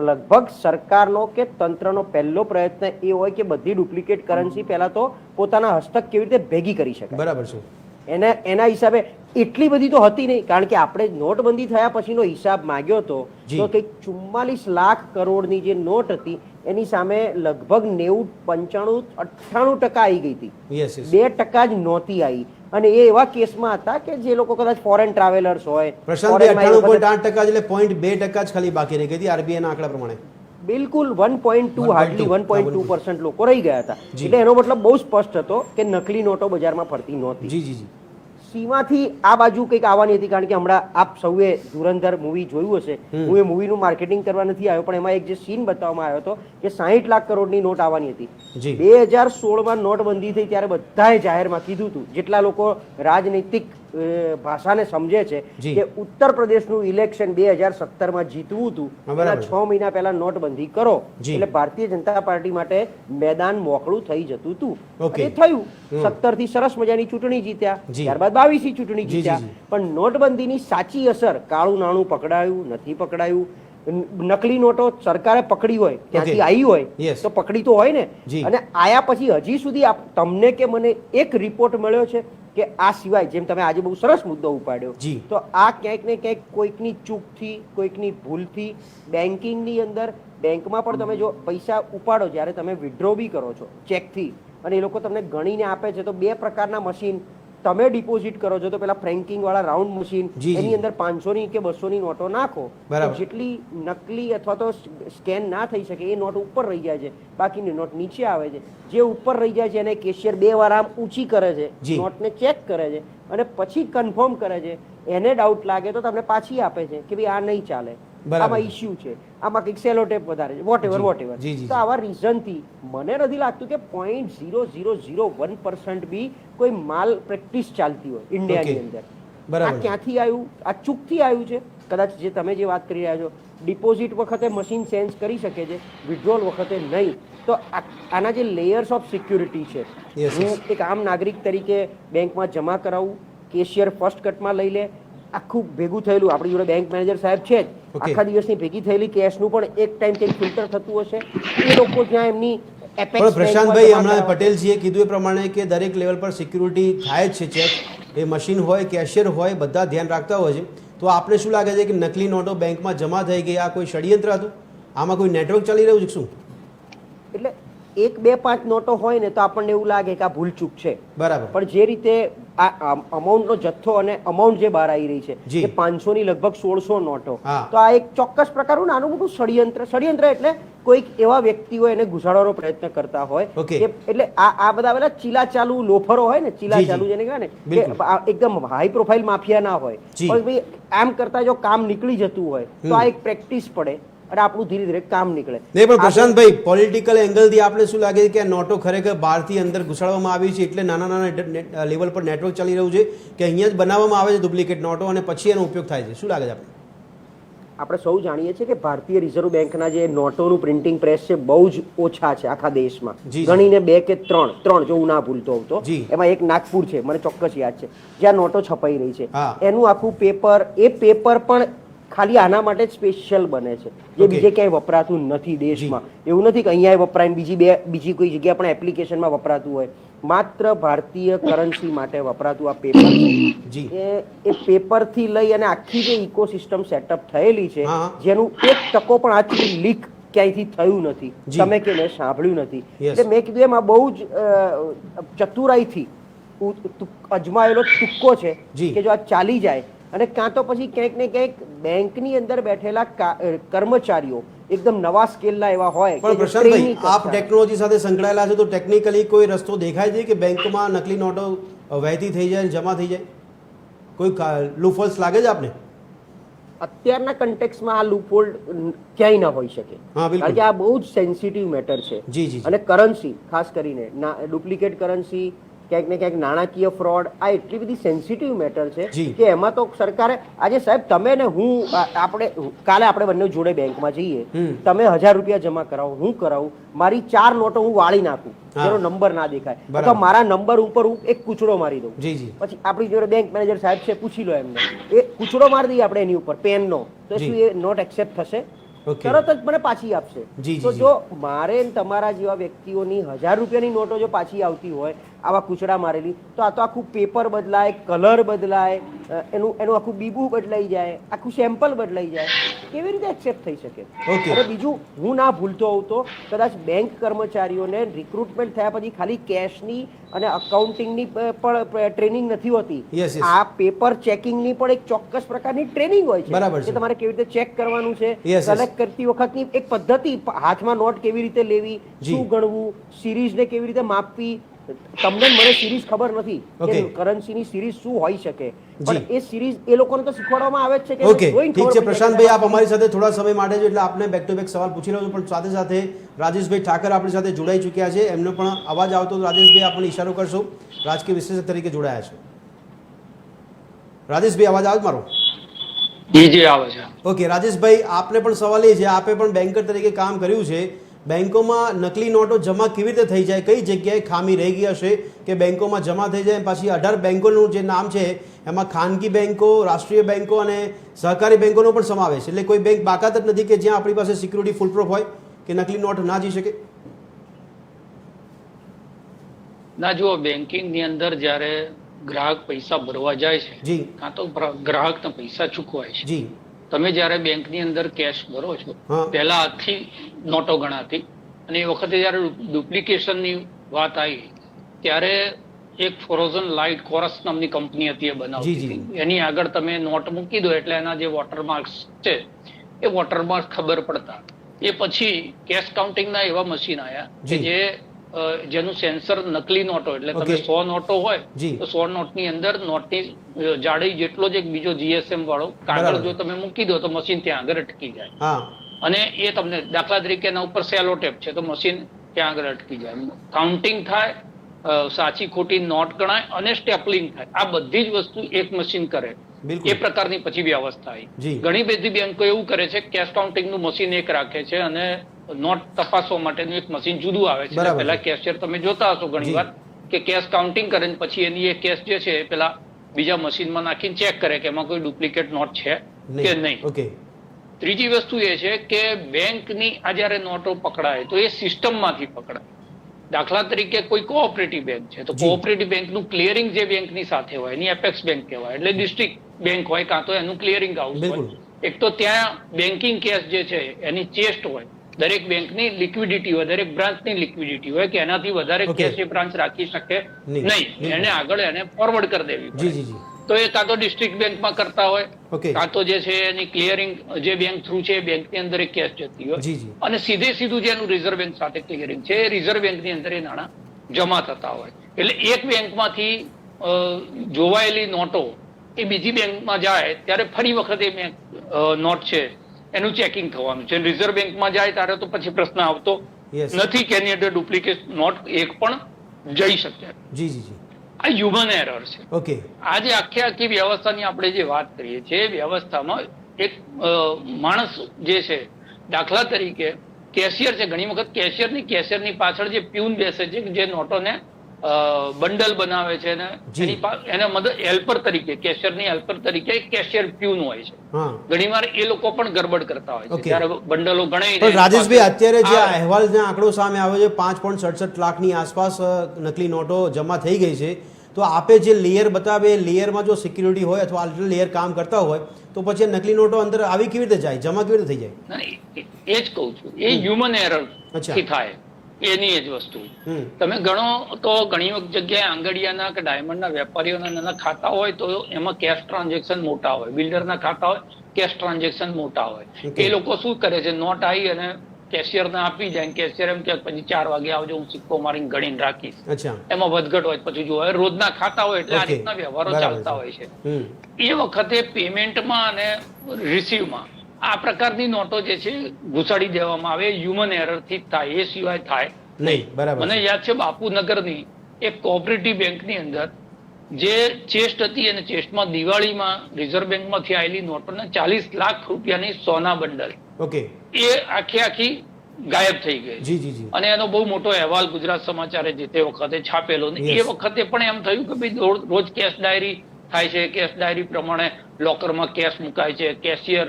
લગભગ સરકારનો કે તંત્રનો પહેલો પ્રયત્ન એ હોય કે બધી ડુપ્લિકેટ કરન્સી પહેલા તો પોતાના હસ્તક કેવી રીતે ભેગી કરી શકાય. બરાબર છે. એના હિસાબે એટલી બધી તો હતી નહીં, કારણ કે આપણે નોટબંધી થયા પછીનો હિસાબ માંગ્યો હતો તો કંઈક 44 લાખ કરોડની જે નોટ હતી એની સામે લગભગ 90, 95, 98% આવી ગઈ હતી. 2% જ નહોતી આવી. અને એ એવા કેસમાં હતા કે જે લોકો કદાચ ફોરેન ટ્રાવેલર્સ હોય. 98.8% એટલે 0.2% જ ખાલી બાકી રહી ગઈ હતી RBI ના આંકડા પ્રમાણે. બિલકુલ 1.2 હાર્ડલી 1.2% લોકો રહી ગયા હતા. એટલે એનો મતલબ બહુ સ્પષ્ટ હતો કે નકલી નોટો બજારમાં ફરતી નહોતી. સીમાથી આ બાજુ કંઈક આવવાની હતી, કારણ કે હમણાં આપ સૌએ ધુરંધર મૂવી જોયું હશે. હું એ મૂવીનું માર્કેટિંગ કરવા નથી આવ્યો, પણ એમાં એક જે સીન બતાવવામાં આવ્યો હતો કે 60 લાખ કરોડની નોટ આવવાની હતી. 2016માં નોટબંધી થઈ ત્યારે બધાએ જાહેરમાં કીધું હતું, જેટલા લોકો રાજનૈતિક ભાષાને સમજે છે, કે ઉત્તર પ્રદેશનું ઇલેક્શન 2017માં જીતવું હતું, એના 6 મહિના પહેલા નોટબંધી કરો એટલે ભારતીય જનતા પાર્ટી માટે મેદાન મોકળું થઈ જતું હતું. એ થયું. 17 થી સરસ મજાની ચૂંટણી જીત્યા, ત્યારબાદ 22 ની ચૂંટણી જીત્યા. પણ નોટબંધીની સાચી અસર, કાળું નાણું પકડાયું નથી પકડાયું, નકલી નોટો સરકારે પકડી હોય, ત્યાંથી આવી હોય તો પકડી તો હોય ને, અને આયા પછી હજી સુધી તમને કે મને એક રિપોર્ટ મળ્યો છે કે આ સિવાય, જેમ તમે આજે બહુ સરસ મુદ્દો ઉપાડ્યો, તો આ ક્યાંક ને ક્યાંક કોઈકની ચૂકથી, કોઈકની ભૂલથી બેન્કિંગની અંદર બેંકમાં પણ તમે જો પૈસા ઉપાડો, જ્યારે તમે વિથડ્રો બી કરો છો ચેકથી અને એ લોકો તમને ગણીને આપે છે, તો બે પ્રકારના મશીન, તમે ડિપોઝિટ કરો છો તો પેલા ફ્રેન્કિંગ વાળા રાઉન્ડ મશીન, એની અંદર 500ની કે 200ની નોટો નાખો, જેટલી નકલી અથવા તો સ્કેન ના થઈ શકે એ નોટ ઉપર રહી જાય છે, બાકીની નોટ નીચે આવે છે. જે ઉપર રહી જાય છે એને કેશિયર 2 વાર આમ ઊંચી કરે છે, નોટને ચેક કરે છે અને પછી કન્ફર્મ કરે છે. એને ડાઉટ લાગે તો તમને પાછી આપે છે કે ભાઈ આ નહીં ચાલે, આમાં ઇસ્યુ છે, આમાં કંઈક સેલો ટેપ વધારે છે, વોટ એવર. તો આવા રીઝનથી મને નથી લાગતું કે 0.0001% બી કોઈ માલ પ્રેક્ટિસ ચાલતી હોય ઇન્ડિયાની અંદર. આ ક્યાંથી આવ્યું? આ ચૂકથી આવ્યું છે. કદાચ જે તમે જે વાત કરી રહ્યા છો, ડિપોઝિટ વખતે મશીન સેન્સ કરી શકે છે, વિથડ્રોલ વખતે નહીં. તો આના જે લેયર્સ ઓફ સિક્યુરિટી છે, હું એક આમ નાગરિક તરીકે બેંકમાં જમા કરાવું, કેશિયર ફર્સ્ટ કટમાં લઈ લે, આખું ભેગું થયેલું, આપણી જોડે બેંક મેનેજર સાહેબ છે જ, આખા દિવસની ભેગી થયેલી કેશનું પણ એક ટાઈમ કંઈક ફિલ્ટર થતું હશે. એ લોકો જ્યાં એમની પણ પ્રશાંતભાઈ હમણાં પટેલજીએ કીધું એ પ્રમાણે કે દરેક લેવલ પર સિક્યુરિટી થાય જ છે ચેક, એ મશીન હોય, કેશિયર હોય, બધા ધ્યાન રાખતા હોય છે. તો આપને શું લાગે છે કે નકલી નોટો બેંકમાં જમા થઈ ગઈ, આ કોઈ ષડયંત્ર હતું? આમાં કોઈ નેટવર્ક ચાલી રહ્યું છે શું? એટલે 1, 2, 5 નોટો હોય ને તો આપણને એવું લાગે કે આ ભૂલચૂક છે, બરાબર. પણ જે રીતે આ અમાઉન્ટનો જથ્થો અને અમાઉન્ટ જે બહાર આવી રહી છે એ 500ની લગભગ 1600 નોટો, તો આ એક ચોક્કસ પ્રકારનું નાનું મોટું ષડયંત્ર એટલે કોઈક એવા વ્યક્તિઓ એને ઘુસાડવાનો પ્રયત્ન કરતા હોય. એટલે આ બધા પેલા ચીલા ચાલુ લોફરો હોય ને, ચીલા ચાલુ જેને કહેવાય ને, કે એકદમ હાઈ પ્રોફાઇલ માફિયા ના હોય, પણ ભાઈ આમ કરતા જો કામ નીકળી જતું હોય તો આ એક પ્રેક્ટિસ પડે અને આપણું ધીરે ધીરે કામ નીકળે. નહીં પણ પ્રશાંતભાઈ, પોલિટિકલ એંગલથી આપણે શું લાગે છે કે આ નોટો ખરેખર બહારથી અંદર ઘુસાડવામાં આવી છે, એટલે નાના નાના લેવલ પર નેટવર્ક ચાલી રહ્યું છે કે અહીંયા જ બનાવવામાં આવે છે ડુપ્લિકેટ નોટો અને પછી એનો ઉપયોગ થાય છે? શું લાગે છે આપણે? આપણે સૌ જાણીએ છીએ કે ભારતીય રિઝર્વ બેંકના જે નોટોનું પ્રિન્ટિંગ પ્રેસ છે બહુ જ ઓછા છે આખા દેશમાં, ગણીને 2 કે 3 જો હું ના ભૂલતો હોઉં તો. એમાં એક નાગપુર છે, મને ચોક્કસ યાદ છે, જ્યાં નોટો છપાઈ રહી છે. એનું આખું પેપર, એ પેપર પણ ખાલી આના માટે જ સ્પેશિયલ બને છે, જે બીજે ક્યાંય વપરાતું નથી દેશમાં. એવું નથી કે અહીંયા વપરાય, બીજી કોઈ જગ્યાએ પણ એપ્લિકેશનમાં વપરાતું હોય. માત્ર ભારતીય કરન્સી માટે વપરાતું આ પેપર છે. એ પેપરથી લઈ અને આખી જે ઇકોસિસ્ટમ સેટઅપ થયેલી છે, જેનું 1% પણ આજ સુધી લીક ક્યાંયથી થયું નથી, તમે કે મેં સાંભળ્યું નથી. એટલે મેં કીધું એમાં બહુ જ ચતુરાઈથી અજમાયેલો તુક્કો છે કે જો આ ચાલી જાય અને કાં તો પછી ક્યાંક ને ક્યાંક બેંકની અંદર બેઠેલા કર્મચારીઓ એકદમ નવા સ્કેલના એવા હોય. પણ પ્રશાંતભાઈ, આપ ટેકનોલોજી સાથે સંકળાયેલા છો તો ટેકનિકલી કોઈ રસ્તો દેખાય છે કે બેંકમાં નકલી નોટો વહેતી થઈ જાય, જમા થઈ જાય? કોઈ લૂપહોલ્સ લાગે છે આપને? અત્યારના કન્ટેક્સમાં આ લૂપહોલ ક્યાંય ના હોઈ શકે, કારણ કે આ બહુ જ સેન્સિટિવ મેટર છે. અને કરન્સી ખાસ કરીને ડુપ્લિકેટ કરન્સી, ક્યાંક ને ક્યાંક નાણાકીય ફ્રોડ, આ એટલી બધી સેન્સિટિવ મેટર છે કે એમાં તો સરકારે આજે સાહેબ તમે ને હું કાલે આપણે બંને જોડે બેંકમાં જઈએ, તમે 1000 રૂપિયા જમા કરાવો, હું કરાવું, મારી 4 નોટો હું વાળી નાખું જેનો નંબર ના દેખાય, અથવા મારા નંબર ઉપર હું એક કૂચડો મારી દઉં, પછી આપણી જોડે બેંક મેનેજર સાહેબ છે, પૂછી લો એમને, એ કૂચડો મારી દઈએ આપણે એની ઉપર પેનનો, તો શું એ નોટ એક્સેપ્ટ થશે? તરત જ મને પાછી આપશે. તો જો મારે તમારા જેવા વ્યક્તિઓની 1000 રૂપિયાની નોટો જો પાછી આવતી હોય આવા કૂચડા મારેલી, તો આ તો આખું પેપર બદલાય, કલર બદલાય, એનું આખું બીબું બદલાઈ જાય, આખું સેમ્પલ બદલાઈ જાય, કેવી રીતે એક્સેપ્ટ થઈ શકે? અને બીજું, હું ના ભૂલતો હોઉં તો કદાચ બેંક કર્મચારીઓને રિક્રુટમેન્ટ થયા પછી ખાલી કેશની અને અકાઉન્ટિંગની પણ ટ્રેનિંગ નથી હોતી, આ પેપર ચેકિંગની પણ એક ચોક્કસ પ્રકારની ટ્રેનિંગ હોય છે કે તમારે કેવી રીતે ચેક કરવાનું છે, કલેક્ટ કરતી વખતની એક પદ્ધતિ, હાથમાં નોટ કેવી રીતે લેવી, શું ગણવું, સિરીઝને કેવી રીતે માપવી. તમને મને સિરીઝ ખબર નથી કે કરન્સીની સિરીઝ શું હોઈ શકે, પણ એ સિરીઝ એ લોકોને તો શીખવાડવામાં આવે છે કે ઠીક છે પ્રશાંતભાઈ, આપ અમારી સાથે થોડા સમય માટે જો એટલે આપને બેક ટુ બેક સવાલ પૂછી રહ્યો છું, પણ સાથે સાથે રાજેશભાઈ ઠાકર આપણી સાથે જોડાઈ ચૂક્યા છે, એમનો પણ અવાજ આવતો તો રાજેશભાઈ આપણને ઈશારો કરશો, રાજકીય વિશ્લેષક તરીકે જોડાયા છે. રાજેશભાઈ, અવાજ આવે મારો? જી આવે છે. ઓકે રાજેશભાઈ, આપને પણ સવાલ એ છે, આપે પણ બેન્કર તરીકે કામ કર્યું છે, બેંકોમાં નકલી નોટો જમા કેવી રીતે થઈ જાય, કઈ જગ્યાએ ખામી રહી ગઈ હશે કે બેંકોમાં જમા થઈ જાય? પાછી 18 બેંકોનું જે નામ છે એમાં ખાનગી બેંકો, રાષ્ટ્રીય બેંકો અને સહકારી બેંકોનો પણ સમાવેશ, એટલે કોઈ બેંક બાકાત જ નથી કે જ્યાં આપણી પાસે સિક્યુરિટી ફૂલપ્રૂફ હોય કે નકલી નોટ ના જઈ શકે? ના, જુઓ, બેન્કિંગની અંદર જ્યારે ગ્રાહક પૈસા ભરવા જાય છે, કાં તો ગ્રાહકને પૈસા ચૂકવાય છે, તમે જયારે બેંકની અંદર કેશ ભરો છો પહેલા હાથથી નોટો ગણાતી, અને એ વખતે જયારે ડુપ્લિકેશનની વાત આવી ત્યારે એક ફ્રોઝન લાઇટ કોરસ નામની કંપની હતી એ બનાવતી હતી. એની આગળ તમે નોટ મૂકી દો એટલે એના જે વોટરમાર્ક્સ છે એ વોટરમાર્ક ખબર પડતા. એ પછી કેશ કાઉન્ટિંગના એવા મશીન આવ્યા કે જેનું સેન્સર નકલી નોટો, એટલે તમે 100 નોટો હોય તો 100 નોટની અંદર નોટની જાડાઈ જેટલો જ એક બીજો GSM વાળો કાગળ જો તમે મૂકી દો તો મશીન ત્યાં આગળ અટકી જાય. અને એ તમને દાખલા તરીકે એના ઉપર સેલો ટેપ છે તો મશીન ત્યાં આગળ અટકી જાય, કાઉન્ટિંગ થાય, સાચી ખોટી નોટ ગણાય અને સ્ટેપલિંગ થાય. આ બધી જ વસ્તુ એક મશીન કરે. એ પ્રકારની પછી વ્યવસ્થા આવી. ઘણી બધી બેંકો એવું કરે છે કેશ કાઉન્ટિંગ નું મશીન એક રાખે છે અને નોટ તપાસવા માટેનું એક મશીન જુદું આવે છે. પેલા કેશિયર તમે જોતા હશો ઘણી વાર કે કેશ કાઉન્ટિંગ કરે પછી એની એ કેશ જે છે પેલા બીજા મશીનમાં નાખીને ચેક કરે કે એમાં કોઈ ડુપ્લિકેટ નોટ છે કે નહીં. ત્રીજી વસ્તુ એ છે કે બેંકની આ જયારે નોટો પકડાય તો એ સિસ્ટમમાંથી પકડાય. દાખલા તરીકે કોઈ કોઓપરેટિવ બેંક છે તો કોઓપરેટિવ બેંકનું ક્લિયરિંગ જે બેંકની સાથે હોય એની એપેક્સ બેંક કહેવાય, એટલે ડિસ્ટ્રિક્ટ બેંક હોય કાં તો એનું ક્લિયરિંગ હાઉસ હોય. એક તો ત્યાં બેન્કિંગ કેશ જે છે એની ચેસ્ટ હોય, દરેક બેંકની લિક્વિડિટી હોય, દરેક બ્રાન્ચની લિક્વિડિટી હોય કે એનાથી વધારે કેશ એ બ્રાન્ચ રાખી શકે નહીં, એને આગળ એને ફોરવર્ડ કરી દેવી પડે. તો એ કાં તો ડિસ્ટ્રિક્ટ બેંકમાં કરતા હોય કાં તો જે છે એની ક્લિયરિંગ જે બેંક થ્રુ છે એ બેંકની અંદર એક કેશ જતી હોય અને સીધું જેનું રિઝર્વ બેંક સાથે ક્લિયરિંગ છે એ રિઝર્વ બેંકની અંદર એ નાણાં જમા થતા હોય. એટલે એક બેંકમાંથી જોવાયેલી નોટો એ બીજી બેંકમાં જાય ત્યારે ફરી વખત એ નોટ છે એનું ચેકિંગ થવાનું છે. રિઝર્વ બેંકમાં જાય ત્યારે તો પછી પ્રશ્ન આવતો નથી કે એની અંદર ડુપ્લિકેટ નોટ એક પણ જઈ શકે. આ હ્યુમન એરર છે. આજે આખી વ્યવસ્થાની આપણે જે વાત કરીએ છીએ વ્યવસ્થામાં એક માણસ જે છે, દાખલા તરીકે કેશિયર છે, ઘણી વખત કેશિયરની પાછળ જે પ્યુન બેસે છે જે નોટોને બંડલ બનાવે છે ને એને મદદ હેલ્પર તરીકે કેશિયરની હેલ્પર તરીકે કેશિયર પ્યુન હોય છે. ઘણીવાર એ લોકો પણ ગડબડ કરતા હોય છે ત્યારે બંડલો ગણાય. રાજેશભાઈ, અત્યારે જે અહેવાલનો આંકડો સામે આવ્યો છે 5.67 લાખની આસપાસ નકલી નોટો જમા થઈ ગઈ છે, તો આપે જે લેયર બતાવે એ લેયરમાં જો સિક્યુરિટી હોય અથવા આલ્ટર લેયર કામ કરતા હોય તો પછી નકલી નોટો અંદર આવી કેવી રીતે જાય, જમા કેવી રીતે થઈ જાય? એ જ કહું છું, એ હ્યુમન એરર થી થાય. એની જ વસ્તુ તમે ગણો તો ઘણી જગ્યાએ આંગડિયાના કે ડાયમંડના વેપારીઓના નાના ખાતા હોય તો એમાં કેશ ટ્રાન્ઝેક્શન મોટા હોય, બિલ્ડરના ખાતા હોય કેશ ટ્રાન્ઝેક્શન મોટા હોય. એ લોકો શું કરે છે, નોટ આવી અને કેશિયરને આપી જાય, કેશિયર એમ કે પછી 4 વાગે આવજો હું સિક્કો મારીને ગણીને રાખીશ. એમાં વધઘટ હોય પછી જોવા રોજના ખાતા હોય એટલે આ રીતના વ્યવહારો ચાલતા હોય છે. એ વખતે પેમેન્ટમાં અને રિસીવમાં આ પ્રકારની નોટો જે છે ઘુસાડી દેવામાં આવે, હ્યુમન એરર થી થાય, એ સિવાય થાય નહીં. મને યાદ છે બાપુનગરની એક કોઓપરેટિવ બેંકની અંદર જે ચેસ્ટ હતી અને ચેસ્ટમાં દિવાળીમાં રિઝર્વ બેંકમાંથી આવેલી નોટોને 40 લાખ રૂપિયાની સોના બંડલ એ આખી ગાયબ થઈ ગઈ. અને એનો બહુ મોટો અહેવાલ ગુજરાત સમાચારે જે તે વખતે છાપેલો. એ વખતે પણ એમ થયું કે ભાઈ રોજ કેશ ડાયરી થાય છે, કેશ ડાયરી પ્રમાણે લોકરમાં કેશ મુકાય છે, કેશિયર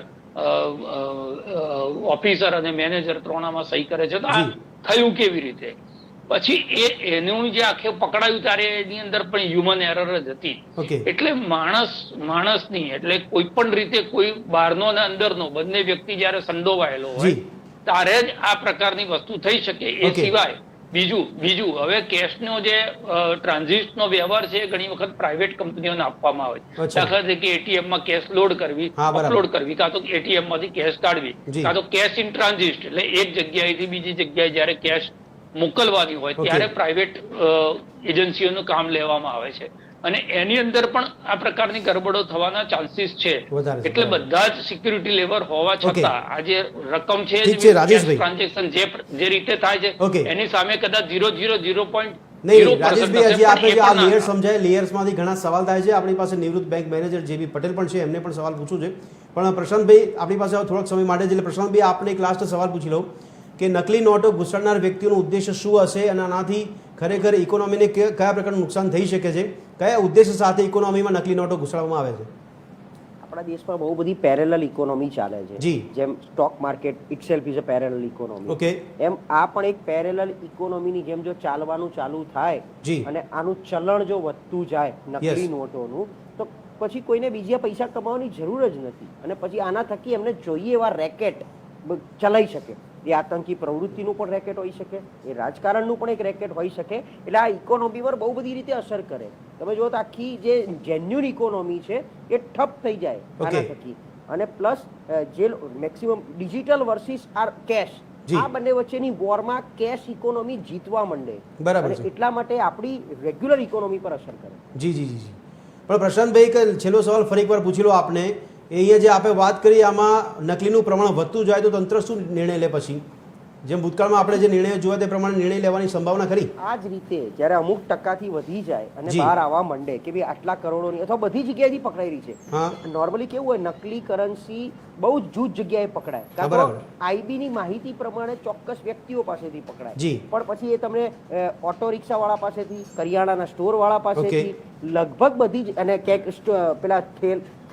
ઓફિસર અને મેનેજર ત્રણમાં સહી કરે છે, તો આ થયું કેવી રીતે? પછી એનું જે આખે પકડાયું ત્યારે એની અંદર પણ હ્યુમન એરર જ હતી. એટલે માણસની એટલે કોઈ પણ રીતે કોઈ બહારનો અને અંદરનો બંને વ્યક્તિ જયારે સંડોવાયેલો હોય ત્યારે જ આ પ્રકારની વસ્તુ થઈ શકે. એ સિવાય બીજું હવે કેશનો જે ટ્રાન્ઝિટનો વ્યવહાર છે ઘણી વખત પ્રાઇવેટ કંપનીઓને આપવામાં આવે. દાખલા તરીકે એટીએમમાં કેશ લોડ કરવી, અપલોડ કરવી, કાં તો એટીએમ માંથી કેશ કાઢવી, કાં તો કેશ ઇન ટ્રાન્ઝિટ એટલે એક જગ્યાએથી બીજી જગ્યાએ જયારે કેશ મોકલવાની હોય ત્યારે પ્રાઇવેટ એજન્સીઓનું કામ લેવામાં આવે છે. અને એની અંદર પણ આ પ્રકારની ગરબડો થવાના ચાન્સીસ છે. એટલે બધા જ સિક્યુરિટી લેવલ હોવા છતાં આ જે રકમ છે ટ્રાન્ઝેક્શન જે રીતે થાય છે એની સામે કદાચ 0.0% લેયર્સમાંથી ઘણા સવાલ થાય છે. આપણી પાસે નિવૃત્ત બેંક મેનેજર JB પટેલ પણ છે, એમને પણ સવાલ પૂછવું છે. પણ પ્રશાંતભાઈ આપણી પાસે થોડોક સમય માટે એટલે પ્રશાંતભાઈ આપને એક લાસ્ટ સવાલ પૂછી લઉં કે નકલી નોટો ઘુસાડનાર વ્યક્તિઓનો ઉદ્દેશ્ય શું હશે અને આનાથી ખરેખર ઇકોનોમીને કયા પ્રકારનું નુકસાન થઈ શકે છે, કયા ઉદ્દેશ્ય સાથે ઇકોનોમીમાં નકલી નોટો ઘુસાડવામાં આવે છે? આપણા દેશમાં બહુ બધી પેરેલલ ઇકોનોમી ચાલે છે. જેમ stock market itself is a parallel economy, એમ આ પણ એક પેરેલલ ઇકોનોમીની જેમ જો ચાલવાનું ચાલુ થાય અને આનું ચલણ જો વધતું જાય નકલી નોટોનું, તો પછી કોઈને બીજા પૈસા કમાવાની જરૂર જ નથી અને પછી આના થકી એમને જોઈએ એવા રેકેટ ચલાવી શકે. એ આતંકી પ્રવૃત્તિનું પણ રેકેટ હોઈ શકે, એ રાજકારણનું પણ એક રેકેટ હોઈ શકે. એટલે આ ઇકોનોમી પર બહુ બધી રીતે અસર કરે. તમે જો તો આખી જે જેન્યુન ઇકોનોમી છે એ ઠપ થઈ જાય આના થકી. અને પ્લસ જે maximum digital versus or cash, આ બંને વચ્ચેની વોરમાં કેશ ઇકોનોમી જીતવા માંડે. બરાબર. એટલા માટે આપણી રેગ્યુલર ઇકોનોમી પર અસર કરે. જી જી જી. પણ પ્રશાંતભાઈ, છેલ્લો સવાલ ફરી એકવાર પૂછી લો આપને. અહીંયા જે આપણે વાત કરી, આમાં નકલીનું પ્રમાણ વધતું જાય તો તંત્ર શું નિર્ણય લે? પછી જેમ ભૂતકાળમાં આપણે જે નિર્ણય જોયા તે પ્રમાણે નિર્ણય લેવાની સંભાવના ખરી? આ જ રીતે જ્યારે અમુક ટકાથી વધી જાય અને બહાર આવવા માંડે કે ભાઈ આટલા કરોડોની અથવા બધી જગ્યાએથી પકડાઈ રહી છે. નોર્મલી કેવું હોય, નકલી કરન્સી બહુ જૂજ જગ્યાએ પકડાય. કાં તો આઈબી ની માહિતી પ્રમાણે ચોક્કસ વ્યક્તિઓ પાસેથી પકડાય, પણ પછી એ તમને ઓટો રિક્ષા વાળા પાસેથી, કરિયાણાના સ્ટોર વાળા પાસેથી, લગભગ બધી જ, અને ક્યાંક પેલા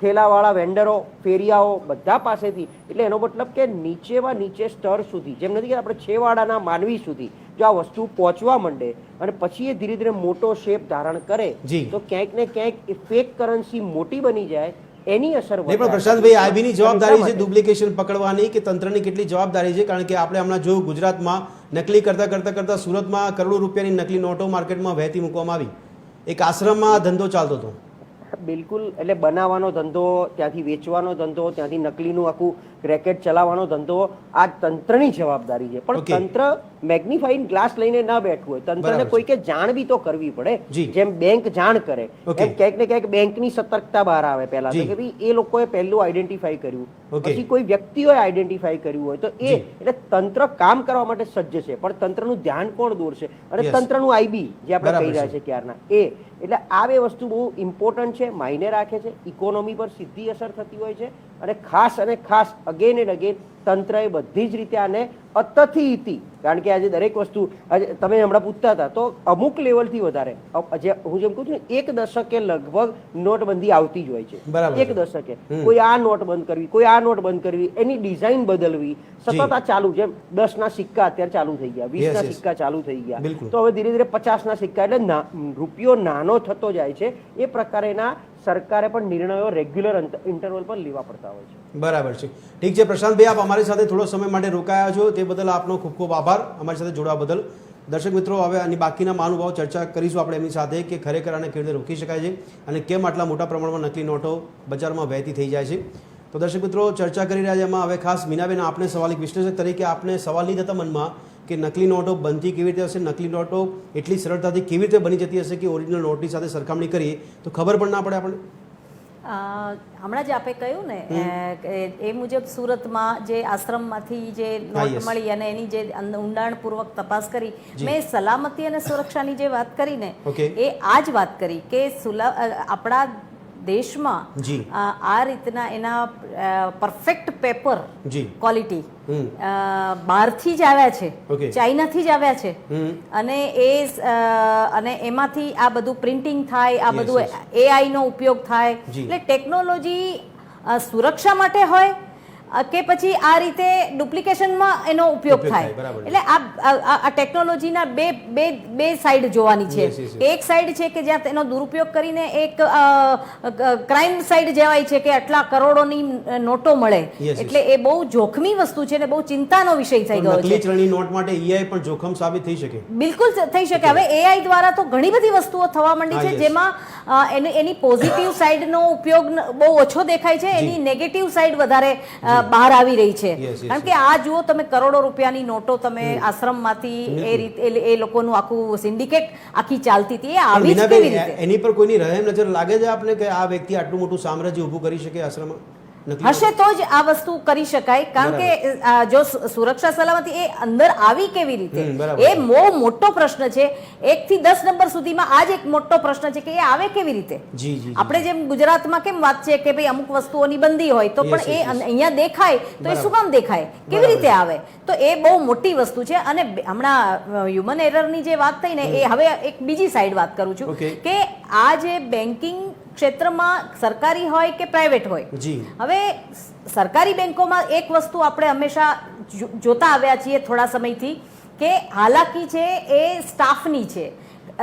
થેલાવાળા વેન્ડરો, ફેરિયાઓ, બધા પાસેથી. એટલે એનો મતલબ કે નીચેમાં નીચે સ્તર સુધી, જેમ નથી કે આપણે છેવાડાના માનવી સુધી જો આ વસ્તુ પહોંચવા માંડે અને પછી એ ધીરે ધીરે મોટો શેપ ધારણ કરે તો ક્યાંક ને ક્યાંક એ ફેક કરન્સી મોટી બની જાય. એની અસર પણ પ્રશાંતભાઈ, આઈબીની જવાબદારી છે ડુપ્લિકેશન પકડવાની કે તંત્રની કેટલી જવાબદારી છે? કારણ કે આપણે હમણાં જોયું ગુજરાતમાં નકલી કરતા સુરતમાં કરોડો રૂપિયાની નકલી નોટો માર્કેટમાં વહેતી મૂકવામાં આવી. એક આશ્રમમાં ધંધો ચાલતો હતો. બિલકુલ. એટલે બનાવવાનો ધંધો, ત્યાંથી વેચવાનો ધંધો, ત્યાંથી નકલીનું આખું રેકેટ ચલાવવાનો ધંધો, આ તંત્રની જવાબદારી છે. પણ તંત્ર મેગ્નિફાઈંગ ગ્લાસ લઈને ના બેઠવું હોય. તંત્રને કોઈકે જાણ બી તો કરવી પડે. જેમ બેંક જાણ કરે એમ ક્યાંક ને ક્યાંક બેંકની સતર્કતા બહાર આવે પહેલા તો, કે ભાઈ એ લોકોએ પહેલું આઈડેન્ટિફાઈ કર્યું, પછી કોઈ વ્યક્તિઓએ આઈડેન્ટિફાઈ કર્યું હોય તો એ, એટલે તંત્ર કામ કરવા માટે સજ્જ છે. પણ તંત્રનું ધ્યાન કોણ દોરશે? અને તંત્રનું આઈબી જે આપણે કહી રહ્યા છે ક્યારના એ. એટલે આ બે વસ્તુ બહુ ઇમ્પોર્ટન્ટ છે, માયને રાખે છે. ઇકોનોમી પર સીધી અસર થતી હોય છે અને ખાસ અગેન એન્ડ અગેન તંત્રએ બધી જ રીતે આને અતથી, કારણ કે આજે દરેક વસ્તુ, તમે હમણાં પૂછતા હતા તો અમુક લેવલથી વધારે, હું જેમ કહું છું ને, એક દશકે લગભગ નોટબંધી આવતી જ હોય છે. એક દશકે કોઈ આ નોટ બંધ કરવી, કોઈ આ નોટ બંધ કરવી, એની ડિઝાઇન બદલવી, સતત આ ચાલુ. જેમ 10 ના સિક્કા અત્યારે ચાલુ થઈ ગયા, 20 ના સિક્કા ચાલુ થઈ ગયા, તો હવે ધીરે ધીરે 50 ના સિક્કા, એટલે રૂપિયો નાનો થતો જાય છે. એ પ્રકારેના સરકારે પણ નિર્ણયો રેગ્યુલર ઇન્ટરવલ પર લેવા પડતા હોય છે. બરાબર છે. ઠીક છે પ્રશાંતભાઈ, આપ અમારી સાથે થોડો સમય માટે રોકાયા છો, તે બદલ આપનો ખૂબ ખૂબ આભાર અમારી સાથે જોડાવા બદલ. દર્શક મિત્રો, હવે આની બાકીના મહાનુભાવો ચર્ચા કરીશું આપણે એમની સાથે કે ખરેખર આને કેવી રીતે રોકી શકાય છે અને કેમ આટલા મોટા પ્રમાણમાં નકલી નોટો બજારમાં વહેતી થઈ જાય છે. તો દર્શક મિત્રો, ચર્ચા કરી રહ્યા છે એમાં હવે ખાસ મીનાબેન, આપને સવાલ, એક વિશ્લેષક તરીકે આપને સવાલ નહીં થતા મનમાં કે નકલી નોટો બનતી કેવી રીતે હશે? નકલી નોટો એટલી સરળતાથી કેવી રીતે બની જતી હશે કે ઓરિજિનલ નોટની સાથે સરખામણી કરીએ તો ખબર પણ ના પડે આપણને? હમણાં જે આપે કહ્યું ને એ મુજબ સુરતમાં જે આશ્રમમાંથી જે નોટ મળી અને એની જે ઊંડાણપૂર્વક તપાસ કરી, મેં સલામતી અને સુરક્ષાની જે વાત કરી ને એ આ જ વાત કરી કે આપણા દેશમાં આ રીતના એના પરફેક્ટ પેપર ક્વોલિટી બહારથી જ આવ્યા છે, ચાઇનાથી જ આવ્યા છે, અને એમાંથી આ બધું પ્રિન્ટિંગ થાય, આ બધું AI નો ઉપયોગ થાય. એટલે ટેકનોલોજી સુરક્ષા માટે હોય કે પછી આ રીતે ડુપ્લિકેશનમાં એનો ઉપયોગ થાય. એટલે આ ટેકનોલોજીના બે સાઈડ જોવાની છે. એક સાઈડ છે કે જ્યાં તેનો દુરુપયોગ કરીને એક ક્રાઇમ સાઈડ જવાય છે કે આટલા કરોડોની નોટો મળે. એટલે એ બહુ જોખમી વસ્તુ છે ને બહુ ચિંતાનો વિષય થઈ ગયો છે. નકલી ચલણી નોટ માટે AI પણ જોખમ સાબિત થઈ શકે. બિલકુલ થઈ શકે. હવે AI દ્વારા તો ઘણી બધી વસ્તુઓ થવા માંડી છે જેમાં એની પોઝિટિવ સાઈડનો ઉપયોગ બહુ ઓછો દેખાય છે, એની નેગેટિવ સાઈડ વધારે બહાર આવી રહી છે. કારણ કે આ જુઓ તમે, કરોડો રૂપિયાની નોટો તમે આશ્રમમાંથી એ રીતે એ લોકોનું આખું સિન્ડિકેટ આખી ચાલતી હતી. એ આવી જ કેવી રીતે? એની પર કોઈની રહેમ નજર લાગે છે આપને કે આ વ્યક્તિ આટલું મોટું સામ્રાજ્ય ઊભું કરી શકે આશ્રમમાં? હશે તો જ આ વસ્તુ કરી શકાય. કારણ કે જો સુરક્ષા સલામતી એ અંદર આવી કેવી રીતે, એ બહુ મોટો પ્રશ્ન છે. 1 થી 10 નંબર સુધીમાં આ જ એક મોટો પ્રશ્ન છે કે એ આવે કેવી રીતે. આપણે જેમ ગુજરાતમાં કેમ વાત છે કે ભાઈ અમુક વસ્તુઓની બંધી હોય તો પણ એ અહીંયા દેખાય તો એ શું કામ દેખાય, કેવી રીતે આવે? તો એ બહુ મોટી વસ્તુ છે. અને હમણાં હ્યુમન એરરની જે વાત થઈ ને, એ હવે એક બીજી સાઈડ વાત કરું છું કે આ જે બેન્કિંગ ક્ષેત્રમાં સરકારી હોય કે પ્રાઇવેટ હોય, હવે સરકારી બેંકોમાં એક વસ્તુ આપણે હંમેશા જોતા આવ્યા છીએ થોડા સમયથી કે હાલાકી છે એ સ્ટાફની છે.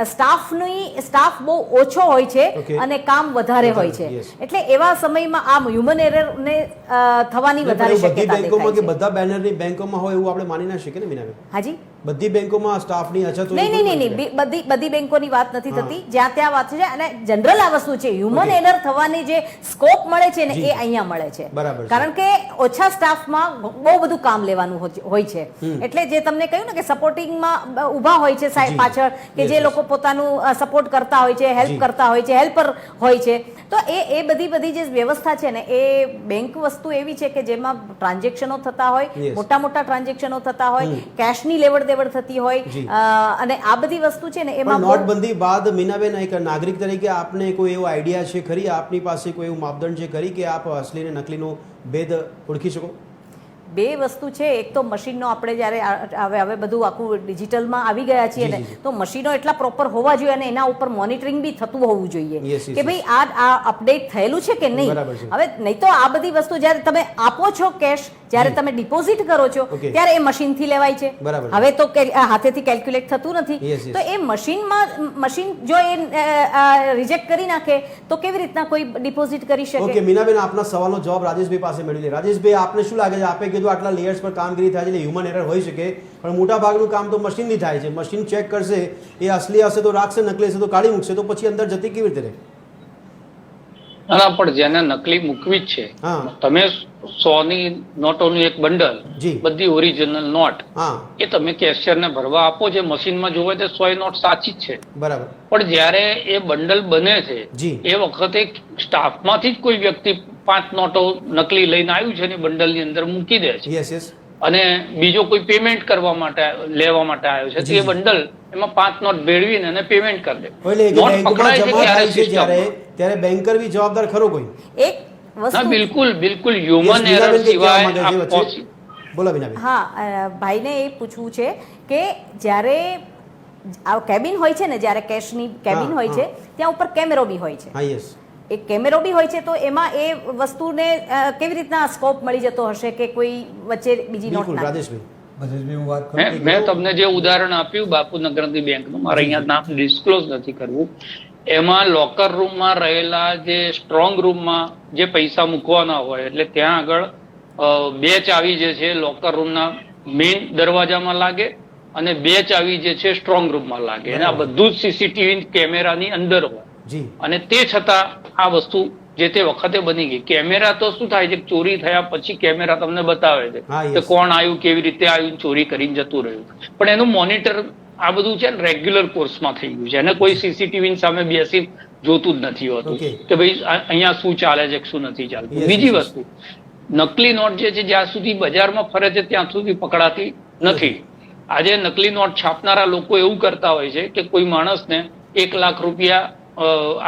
સ્ટાફ બહુ ઓછો હોય છે અને કામ વધારે હોય છે, એટલે એવા સમયમાં આ હ્યુમન એરરને થવાની વધારે શક્યતા દેખાય છે. બધા બેનરની બેંકોમાં હોય એવું આપણે માની ના શકીએ ને મીનાબેન? હાજી, બધી બેંકોમાં સ્ટાફની અછત નહીં, બધી બેંકોની વાત નથી થતી, જ્યાં ત્યાં વાત છે. અને જનરલ આ વસ્તુ છે, હ્યુમન એરર થવાની જે સ્કોપ મળે છે ને એ અહીંયા મળે છે, કારણ કે ઓછા સ્ટાફમાં બહુ બધું કામ લેવાનું હોય છે. એટલે જે તમને કહ્યું ને કે સપોર્ટિંગમાં ઊભા હોય છે સાહેબ પાછળ, કે જે લોકો પોતાનું સપોર્ટ કરતા હોય છે, હેલ્પ કરતા હોય છે, હેલ્પર હોય છે, તો એ બધી જે વ્યવસ્થા છે ને એ બેંક વસ્તુ એવી છે કે જેમાં ટ્રાન્ઝેક્શનો થતા હોય, મોટા ટ્રાન્ઝેક્શનો થતા હોય, કેશની લેવડ દેવડ થતી હોય, અને આ બધી વસ્તુ છે ને એમાં નોટબંધી બાદ મીનાબેન એક નાગરિક તરીકે આપને કોઈ એવો આઈડિયા છે ખરી, આપની પાસે કોઈ એવું માપદંડ છે ખરી કે આપ અસલી ને નકલીનો ભેદ ઓળખી શકો? બે વસ્તુ છે. એક તો મશીનનો આપણે જ્યારે હવે બધું આખું ડિજિટલમાં આવી ગયા છીએ ને, તો મશીનો એટલા પ્રોપર હોવા જોઈએ અને એના ઉપર મોનિટરિંગ બી થતું હોવું જોઈએ કે ભાઈ આ અપડેટ થયેલું છે કે નહીં. હવે નહીં તો આ બધી વસ્તુ જ્યારે તમે આપો છો કેશ, જ્યારે તમે ડિપોઝિટ કરો છો ત્યારે એ મશીનથી લેવાય છે. હવે તો હાથેથી કેલ્ક્યુલેટ થતું નથી, તો એ મશીન જો એ રિજેક્ટ કરી નાખે તો કેવી રીતના કોઈ ડિપોઝિટ કરી શકે? ઓકે મીનાબેન, આપના સવાલનો જવાબ રાજેશભાઈ પાસે મેળવી લે. રાજેશભાઈ, આપને શું લાગે છે? આપે કીધું આટલા લેયર્સ પર કામગીરી થાય છે એટલે હ્યુમન એરર હોઈ શકે, પણ મોટા ભાગનું કામ તો મશીનથી થાય છે. મશીન ચેક કરશે, એ અસલી હશે તો રાખશે, નકલી હશે તો કાઢી મૂકશે, તો પછી અંદર જતી કેવી રીતે રહે? ના, પણ જેને નકલી મૂકવી જ છે, તમે 100 ની નોટોનું એક બંડલ, બધી ઓરિજિનલ નોટ, એ તમે કેશિયરને ભરવા આપો છો, મશીનમાં જોવે તો 100 નોટ સાચી જ છે, બરાબર. પણ જયારે એ બંડલ બને છે એ વખતે સ્ટાફમાંથી જ કોઈ વ્યક્તિ 5 નોટો નકલી લઈને આવ્યું છે ને બંડલની અંદર મૂકી દે છે, અને બીજો કોઈ પેમેન્ટ કરવા માટે લેવા માટે આવ્યો છે, તો એ બંડલ એમાં 5 નોટ ભેળવીને એને પેમેન્ટ કરી દે. નોટ પકડાય છે ત્યારે સિસ્ટમ, ત્યારે બેન્કર બી જવાબદાર ખરો કોઈ? એક વસ્તુ બિલકુલ હ્યુમન એરર સિવાય. બોલો બેન. હા, ભાઈને એ પૂછવું છે કે જ્યારે આ કેબિન હોય છે ને, જ્યારે કેશની કેબિન હોય છે ત્યાં ઉપર કેમેરો બી હોય છે. હા, યસ. એ કેમેરો બી હોય છે, તો એમાં એ વસ્તુને કેવી રીતના સ્કોપ મળી જતો હશે કે કોઈ વચ્ચે બીજી નોટ ના? મેં તમને જે ઉદાહરણ આપ્યું બાપુનગરની બેંકનું, મારે અહીંયા નામ ડિસ્ક્લોઝ નથી કરવું, એમાં લોકર રૂમમાં રહેલા જે સ્ટ્રોંગ રૂમમાં જે પૈસા મૂકવાના હોય, એટલે ત્યાં આગળ 2 ચાવી જે છે લોકર રૂમના મેઇન દરવાજામાં લાગે અને 2 ચાવી જે છે સ્ટ્રોંગ રૂમમાં લાગે, અને આ બધું જ સીસીટીવી કેમેરાની અંદર હોય. અને તે છતાં આ વસ્તુ જે તે વખતે બની ગઈ. કેમેરા તો શું થાય છે, ચોરી થયા પછી કેમેરા તમને બતાવે છે કે કોણ આવ્યું, કેવી રીતે આવ્યું, ચોરી કરીને જતું રહ્યું, પણ એનું મોનિટર આ બધું છે ને રેગ્યુલર કોર્સમાં થઈ ગયું છે, અને કોઈ સીસીટીવી સામે બેસી જોતું જ નથી હોતું કે ભાઈ અહીંયા શું ચાલે છે, શું નથી ચાલતું. બીજી વસ્તુ, નકલી નોટ જે છે જ્યાં સુધી બજારમાં ફરે છે ત્યાં સુધી પકડાતી નથી. આજે નકલી નોટ છાપનારા લોકો એવું કરતા હોય છે કે કોઈ માણસને 1 લાખ રૂપિયા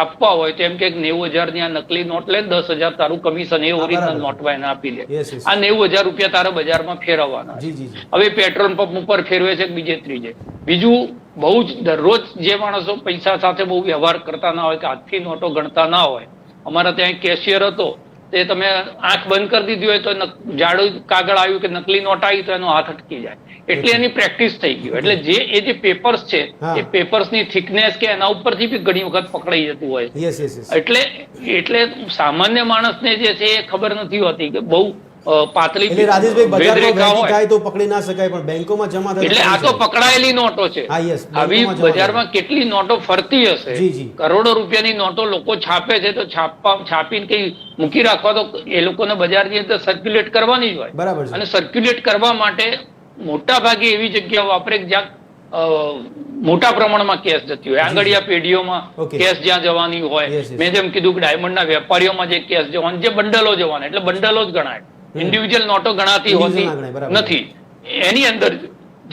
આપવા હોય તો એમ કે 90,000 ની આ નકલી નોટ લે, 10,000 તારું કમિશન એ ઓરિજિનલ નોટમાં એને આપી દે. આ 90,000 રૂપિયા તારે બજારમાં ફેરવવાના. હવે પેટ્રોલ પંપ ઉપર ફેરવે છે બીજે ત્રીજે. બીજું, બહુ જ દરરોજ જે માણસો પૈસા સાથે બહુ વ્યવહાર કરતા ના હોય કે હાથથી નોટો ગણતા ના હોય, અમારા ત્યાં કેશિયર હતો, તે તમે આંખ બંધ કરી દીધી હોય તો જાડું કાગળ આવ્યું કે નકલી નોટ આવી તો એનો હાથ અટકી જાય, એટલે એની પ્રેક્ટિસ થઈ ગઈ. એટલે જે પેપર્સ છે એ પેપર્સની થિકનેસ કે એના ઉપરથી બી ઘણી વખત પકડાઈ જતું હોય. એટલે સામાન્ય માણસને જે છે એ ખબર નથી હોતી કે બહુ પાતળી થાય તો પકડી ના શકાય, પણ બેંકોમાં જમા થાય એટલે આ તો પકડાયેલી નોટો છે. આવી બજારમાં કેટલી નોટો ફરતી હશે, કરોડો રૂપિયાની નોટો લોકો છાપે છે, તો છાપીને કઈ મૂકી રાખવા તો એ લોકોને બજારની અંદર સર્ક્યુલેટ કરવાની જ હોય. બરાબર. અને સર્ક્યુલેટ કરવા માટે મોટા ભાગે એવી જગ્યા વાપરે જ્યાં મોટા પ્રમાણમાં કેશ જતી હોય. આંગળીયા પેઢીઓમાં કેશ જ્યાં જવાની હોય, મેં જેમ કીધું કે ડાયમંડના વેપારીઓમાં જે કેશ જવાનું, જે બંડલો જવાના, એટલે બંડલો જ ગણાય, ઇન્ડિવિજ્યુઅલ નોટો ગણાતી હોતી નથી. એની અંદર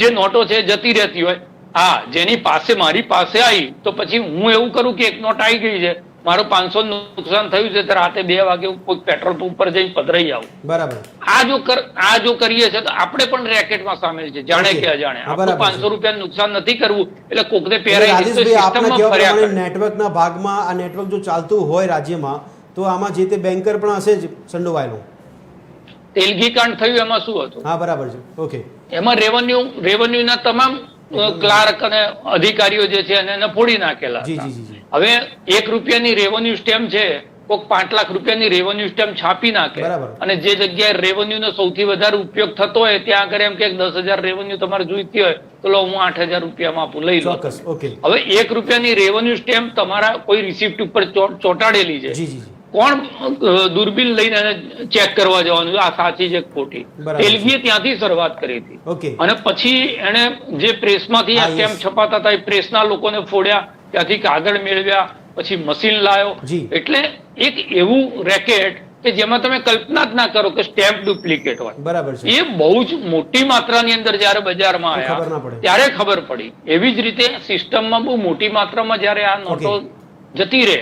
જે નોટો છે જતી રહેતી હોય. હા, જેની પાસે મારી પાસે આવી તો પછી હું એવું કરું કે એક નોટ આવી ગઈ છે, મારું 500 નુકસાન થયું છે, તો રાતે 2 વાગે કોઈ પેટ્રોલ પંપ ઉપર જઈને પધરાઈ આવું. બરાબર. આ જો કરીએ છે તો આપણે પણ રેકેટમાં સામેલ છે, જાણે કે અજાણે. આપણે 500 રૂપિયા નુકસાન નથી કરવું, એટલે કોકને પહેરાઈ નેટવર્કના ભાગમાં આ નેટવર્ક જો ચાલતું હોય રાજ્યમાં, તો આમાં જે તે બેન્કર પણ હશે જ સંડોવાયેલો. તેલગી કાંડ થયું એમાં શું હતું? હા, બરાબર છે. ઓકે. એમાં રેવન્યુના તમામ ક્લાર્ક અને અધિકારીઓ જે છે એને ફોડી નાખેલા હતા. હવે 1 રૂપિયાની રેવન્યુ સ્ટેમ્પ છે, કોઈક 5 લાખ રૂપિયાની રેવન્યુ સ્ટેમ્પ છાપી નાખે અને જે જગ્યાએ રેવન્યુ નો સૌથી વધારે ઉપયોગ થતો હોય ત્યાં આગળ એમ કે 10,000 રેવન્યુ તમારે જોઈતી હોય તો લો હું 8,000 રૂપિયામાં આપું, લઈ લો. હવે 1 રૂપિયાની રેવન્યુ સ્ટેમ્પ તમારા કોઈ રિસિપ્ટ ઉપર ચોંટાડેલી છે, કોણ દૂરબીન લઈને ચેક કરવા જવાનું આ સાચી છે ખોટી? તેલગીએ ત્યાંથી શરૂઆત કરી હતી અને પછી એને જે પ્રેસમાંથી આ સ્ટેમ્પ છપાતા હતા એ પ્રેસના લોકોને ફોડ્યા, ત્યાંથી કાગળ મેળવ્યા, પછી મશીન લાવ્યો. એટલે એક એવું રેકેટ કે જેમાં તમે કલ્પના જ ના કરો કે સ્ટેમ્પ ડુપ્લિકેટ હોય. બરાબર છે. એ બહુ જ મોટી માત્રાની અંદર જયારે બજારમાં આવ્યા ત્યારે ખબર પડી. એવી જ રીતે સિસ્ટમમાં બહુ મોટી માત્રામાં જયારે આ નોટો જતી રહે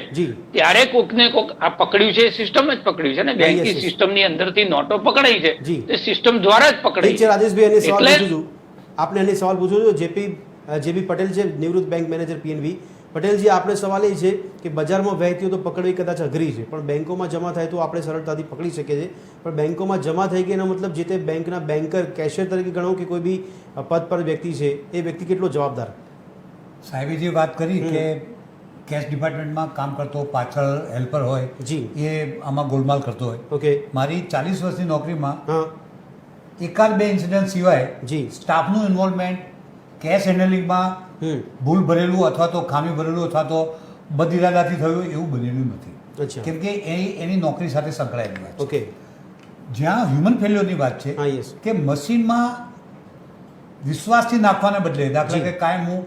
ત્યારે કોક ને કોક આ પકડ્યું છે, સિસ્ટમ જ પકડ્યું છે ને, બેંકની સિસ્ટમ ની અંદરથી નોટો પકડાઈ છે તે સિસ્ટમ દ્વારા જ પકડાઈ છે. રાજેશભાઈ આપને એને સવાલ પૂછું છું. જેપી પટેલ છે, નિવૃત્ત બેંક મેનેજર પીએનબી. પટેલજી, આપણે સવાલ એ છે કે બજારમાં વહેતી તો પકડવી કદાચ અઘરી છે, પણ બેંકોમાં જમા થાય તો આપણે સરળતાથી પકડી શકીએ છીએ. પણ બેંકોમાં જમા થઈ ગઈ એનો મતલબ જે તે બેંકના બેન્કર, કેશિયર તરીકે ગણો કે કોઈ બી પદ પર વ્યક્તિ છે, એ વ્યક્તિ કેટલો જવાબદાર? સાહેબે જે વાત કરી કે કેશ ડિપાર્ટમેન્ટમાં કામ કરતો પાછળ હેલ્પર હોય એ આમાં ગોલમાલ કરતો હોય. મારી 40 વર્ષની નોકરીમાં એકાદ 2 ઇન્સિડન્ટ સિવાય સ્ટાફનું ઇન્વોલ્વમેન્ટ કેશ હેન્ડલિંગમાં ભૂલ ભરેલું અથવા તો ખામી ભરેલું અથવા તો બદઇરાદાથી થયું એવું બનેલું નથી, કેમ કે એની નોકરી સાથે સંકળાયેલી વાત છે. જ્યાં હ્યુમન ફેલ્યોરની વાત છે કે મશીનમાં વિશ્વાસથી નાખવાને બદલે, દાખલા કે કાયમ હું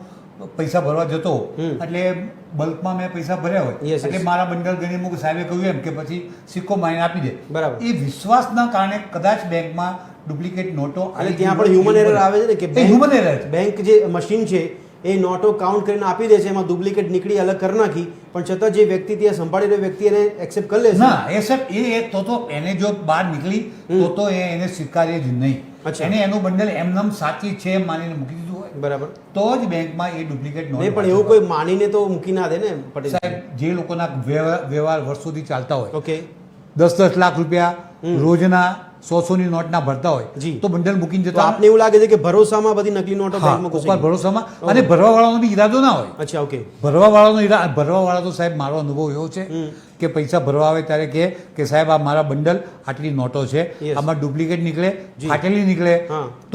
પૈસા ભરવા જતો એટલે બલ્કમાં મેં પૈસા ભર્યા હોય એટલે મારા બંડલ ગણી મૂક, સાહેબે કહ્યું એમ કે પછી સિક્કો મારીને આપી દે. બરાબર. એ વિશ્વાસના કારણે કદાચ બેંકમાં ડુપ્લિકેટ નોટો અને ત્યાં પણ હ્યુમન એરર આવે છે ને કે હ્યુમન એરર, બેંક જે મશીન છે એ નોટો કાઉન્ટ કરીને આપી દે છે, એમાં ડુપ્લિકેટ નીકળી અલગ કરી નાખી, પણ છતાં જે વ્યક્તિ ત્યાં સંભાળી રહ્યો વ્યક્તિ એને એક્સેપ્ટ કરી લે છે. ના, એક્સેપ્ટ એ તો એને જો બહાર નીકળી તો એને સ્વીકાર્ય જ નહીં. એને એનું બંડલ એમનેમ સાચી છે એમ માનીને મૂકી દીધું હોય, બરાબર, તો જ બેંકમાં એ ડુપ્લિકેટ નોટ. નહીં, પણ એવું કોઈ માનીને તો મૂકી ના દે ને પટેલ સાહેબ. જે લોકોના વ્યવહાર વર્ષોથી ચાલતા હોય, 10-10 લાખ રૂપિયા રોજના 100-100ની નોટ ના ભરતા હોય તો બંડલ મૂકીને જતા. આપને એવું લાગે છે કે ભરોસામાં બધી નકલી નોટો બેંકમાં ઘૂસી ગઈ? ભરોસામાં, અને ભરવા વાળાનો બી ઈરાદો ના હોય. અચ્છા, ઓકે. ભરવા વાળા તો સાહેબ મારો અનુભવ એવો છે કે પૈસા ભરવા આવે ત્યારે કે સાહેબ આ મારા બંડલ આટલી નોટો છે, આમાં ડુપ્લિકેટ નીકળે, ફાટેલી નીકળે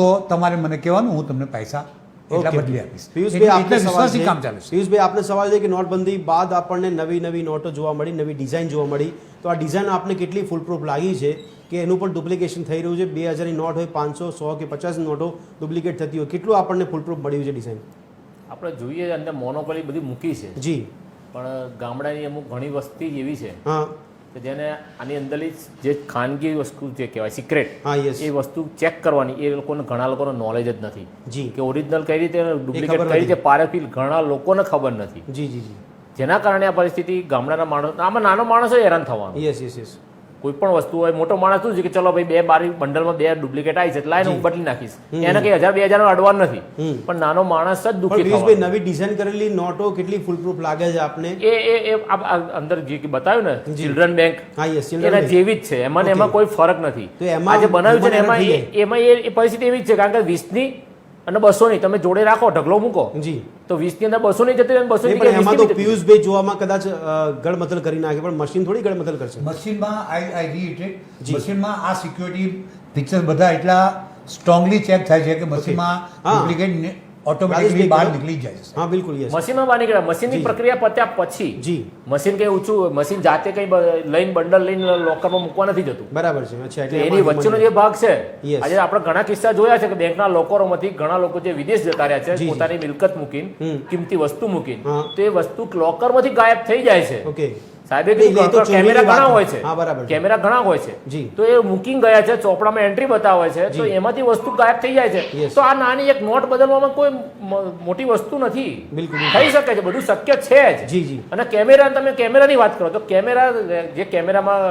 તો તમારે મને કહેવાનું, હું તમને પૈસા બદલી આપીશ. પિયુષભાઈ, આપને સવાલ છે કે નોટબંધી બાદ આપણને નવી નોટો જોવા મળી, નવી ડિઝાઇન જોવા મળી, તો આ ડિઝાઇન આપને કેટલી ફૂલપ્રૂફ લાગી છે કે એનું પણ ડુપ્લિકેશન થઈ રહ્યું છે? 2000ની નોટ હોય, 500, 100 કે 50ની નોટો ડુપ્લિકેટ થતી હોય, કેટલું આપણને ફૂલપ્રૂફ મળ્યું છે ડિઝાઇન? આપણે જોઈએ અંદર મોનોપોલી બધી મૂકી છે જી, પણ ગામડાની અમુક ઘણી વસ્તી એવી છે કે જેને આની અંદરની જે ખાનગી વસ્તુ જે કહેવાય સિક્રેટ, એ વસ્તુ ચેક કરવાની એ લોકોને, ઘણા લોકોને નોલેજ જ નથી જી, કે ઓરિજિનલ કઈ રીતે ડુપ્લિકેટ કઈ રીતે પારેફિલ ઘણા લોકોને ખબર નથી જી જી જી, જેના કારણે આ પરિસ્થિતિ ગામડાના માણસ, આમાં નાનો માણસો હેરાન થવાનો. Yes yes yes. કોઈ પણ વસ્તુ હોય, મોટો માણસ શું છે કે ચલો ભાઈ 2 બારી બંડલમાં 2 ડુપ્લિકેટ આવી છે એટલે હું બદલી નાખીશ, એને કઈ 1000-2000 નો અડવાન નથી, પણ નાનો માણસ જ દુઃખી થવાનો. નવી ડિઝાઇન કરેલી નોટો કેટલી ફૂલપ્રૂફ લાગે છે આપને? એ અંદર જે બતાવ્યું ને ચિલ્ડ્રન બેંક, એના જેવી જ છે, એમાં કોઈ ફરક નથી. આજે બનાવ્યું છે ને એમાં એ પરિસ્થિતિ એવી જ છે, કારણ કે 20ની અને 200ની તમે જોડે રાખો, ઢગલો મૂકો જી, તો 20ની અંદર 200 ની જતી, 200 એમાં તો પિયુષભાઈ જોવામાં કદાચ ગડમથલ કરી નાખે, પણ મશીન થોડી ગડમથલ કરશે. મશીનમાં આઈ રીઇટરેટ, મશીનમાં આ સિક્યોરિટી ફીચર્સ બધા એટલા સ્ટ્રોંગલી ચેક થાય છે કે મશીનમાં ડુપ્લિકેટ ઓટોમેટિકલી બહાર નીકળી જાય છે. હા બિલકુલ, યસ. મશીનમાં બહાર નીકળે, મશીનની પ્રક્રિયા પત્યા પછી જી મશીન કઈ ઊંચું, મશીન જાતે કઈ લઈને બંડલ લઈને લોકરમાં મૂકવા નથી જતું. બરાબર છે. અચ્છા, એટલે એની વચ્ચેનો જે ભાગ છે, આજે આપણે ઘણા કિસ્સા જોયા છે કે બેંકના લોકરોમાંથી ઘણા લોકો જે વિદેશ જતા રહ્યા છે પોતાની મિલકત મૂકીને, કિંમતી વસ્તુ મૂકીને, તો એ વસ્તુ લોકરમાંથી ગાયબ થઈ જાય છે. ઓકે સાહેબે કેમેરા ઘણા હોય છે, કેમેરા ઘણા હોય છે, તો એ મૂકીને ગયા છે, ચોપડામાં એન્ટ્રી બતાવે છે, તો એમાંથી વસ્તુ ગાયબ થઈ જાય છે. તો આ નાની એક નોટ બદલવામાં કોઈ મોટી વસ્તુ નથી, થઈ શકે છે, બધું શક્ય છે જ. અને કેમેરા, તમે કેમેરાની વાત કરો તો કેમેરા, જે કેમેરામાં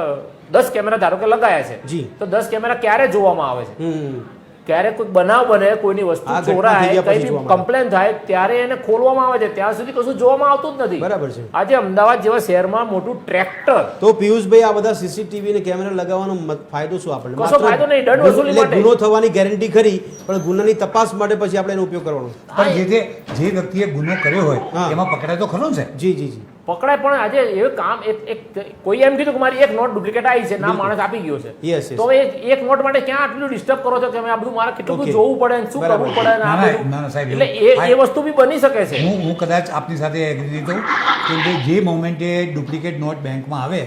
10 કેમેરા ધારો કે લગાયા છે, તો 10 કેમેરા ક્યારે જોવામાં આવે છે? ક્યારેક કોઈ બનાવ બને, કોઈની વસ્તુ ચોરાય, કઈ બી કમ્પ્લેન થાય ત્યારે એને ખોલવામાં આવે છે, ત્યાં સુધી કશું જોવામાં આવતું જ નથી. બરાબર છે. આજે અમદાવાદ જેવા શહેરમાં મોટું ટ્રેક્ટર. તો પિયુષભાઈ, આ બધા સીસીટીવી ને કેમેરા લગાવવાનો ફાયદો શું આપણને? કશો ફાયદો નહીં, દંડ વસૂલી માટે. ગુનો થવાની ગેરંટી ખરી, પણ ગુનાની તપાસ માટે પછી આપણે એનો ઉપયોગ કરવાનો. પણ જે વ્યક્તિએ ગુનો કર્યો હોય એમાં પકડાય તો ખરો છે. જી જી જી, પકડાય. પણ આજે એ કામ કોઈ એમ કીધું કે મારી એક નોટ ડુપ્લિકેટ આવી છે, ના માણસ આપી ગયો છે, તો એક નોટ માટે ક્યાં આટલું ડિસ્ટર્બ કરો છો કે આ બધું મારે કેટલું બધું જોવું પડે, શું કરવું પડે? એટલે એ વસ્તુ બી બની શકે છે. હું કદાચ આપની સાથે એગ્રી થઉં કે જે મોમેન્ટે ડુપ્લિકેટ નોટ બેંકમાં આવે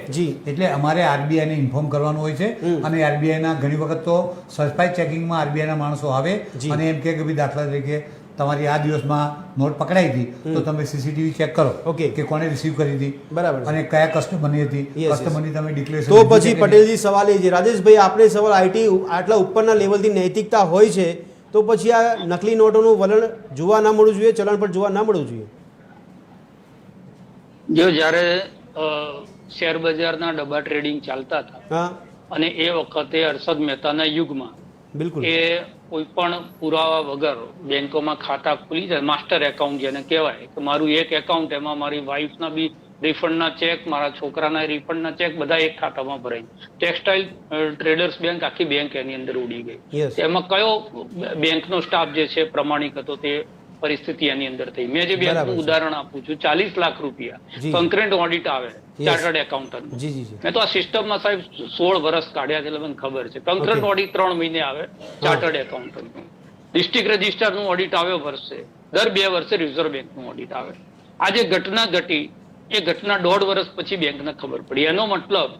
એટલે અમારે આરબીઆઈને ઇન્ફોર્મ કરવાનું હોય છે, અને આરબીઆઈના ઘણી વખત તો સરપ્રાઇઝ ચેકિંગમાં આરબીઆઈના માણસો આવે અને એમ કે ભાઈ દાખલા તરીકે તમારી આ દિવસમાં નોટ પકડાઈ હતી તો તમે સીસીટીવી ચેક કરો કે કોને રિસીવ કરી હતી, બરાબર, અને કયા કસ્ટમરની હતી, કસ્ટમરની તમે ડિક્લેરેશન. તો પછી પટેલજી સવાલ એ છે, રાજેશભાઈ આપણે સવાલ આઈટી આટલા ઉપરના લેવલથી નૈતિકતા હોય છે, તો પછી આ નકલી નોટોનું વલણ જોવા ના મળવું જોઈએ, ચલણ પર જોવા ના મળવું જોઈએ? જો જ્યારે શેર બજારના ડબ્બા ટ્રેડિંગ ચાલતા હતા અને એ વખતે હર્ષદ મહેતાના યુગમાં બિલકુલ એ કોઈ પણ પુરાવા વગર બેંકોમાં ખાતા ખુલી જાય, માસ્ટર એકાઉન્ટ જેને કહેવાય કે મારું એક એકાઉન્ટ, એમાં મારી વાઈફના બી રિફંડના ચેક, મારા છોકરાના રિફંડના ચેક બધા એક ખાતામાં ભરાય. ટેક્સટાઇલ ટ્રેડર્સ બેંક, આખી બેંક એની અંદર ઉડી ગઈ. એમાં કયો બેંકનો સ્ટાફ જે છે પ્રમાણિક હતો તે પરિસ્થિતિ એની અંદર થઈ. મેં જે બેંકનું ઉદાહરણ આપું છું, 40 લાખ રૂપિયા કન્કરન્ટ ઓડિટ આવે ચાર્ટર્ડ એકાઉન્ટન્ટ. મેં તો આ સિસ્ટમમાં સાહેબ 16 વર્ષ કાઢ્યા છે એટલે મને ખબર છે. કન્કરન્ટ ઓડિટ 3 મહિને આવે ચાર્ટર્ડ એકાઉન્ટન્ટ. ડિસ્ટ્રિક્ટ રજિસ્ટ્રારનું ઓડિટ આવે વર્ષે, દર 2 વર્ષે રિઝર્વ બેંકનું ઓડિટ આવે. આ જે ઘટના ઘટી એ ઘટના 1.5 વર્ષ પછી બેંકને ખબર પડી. એનો મતલબ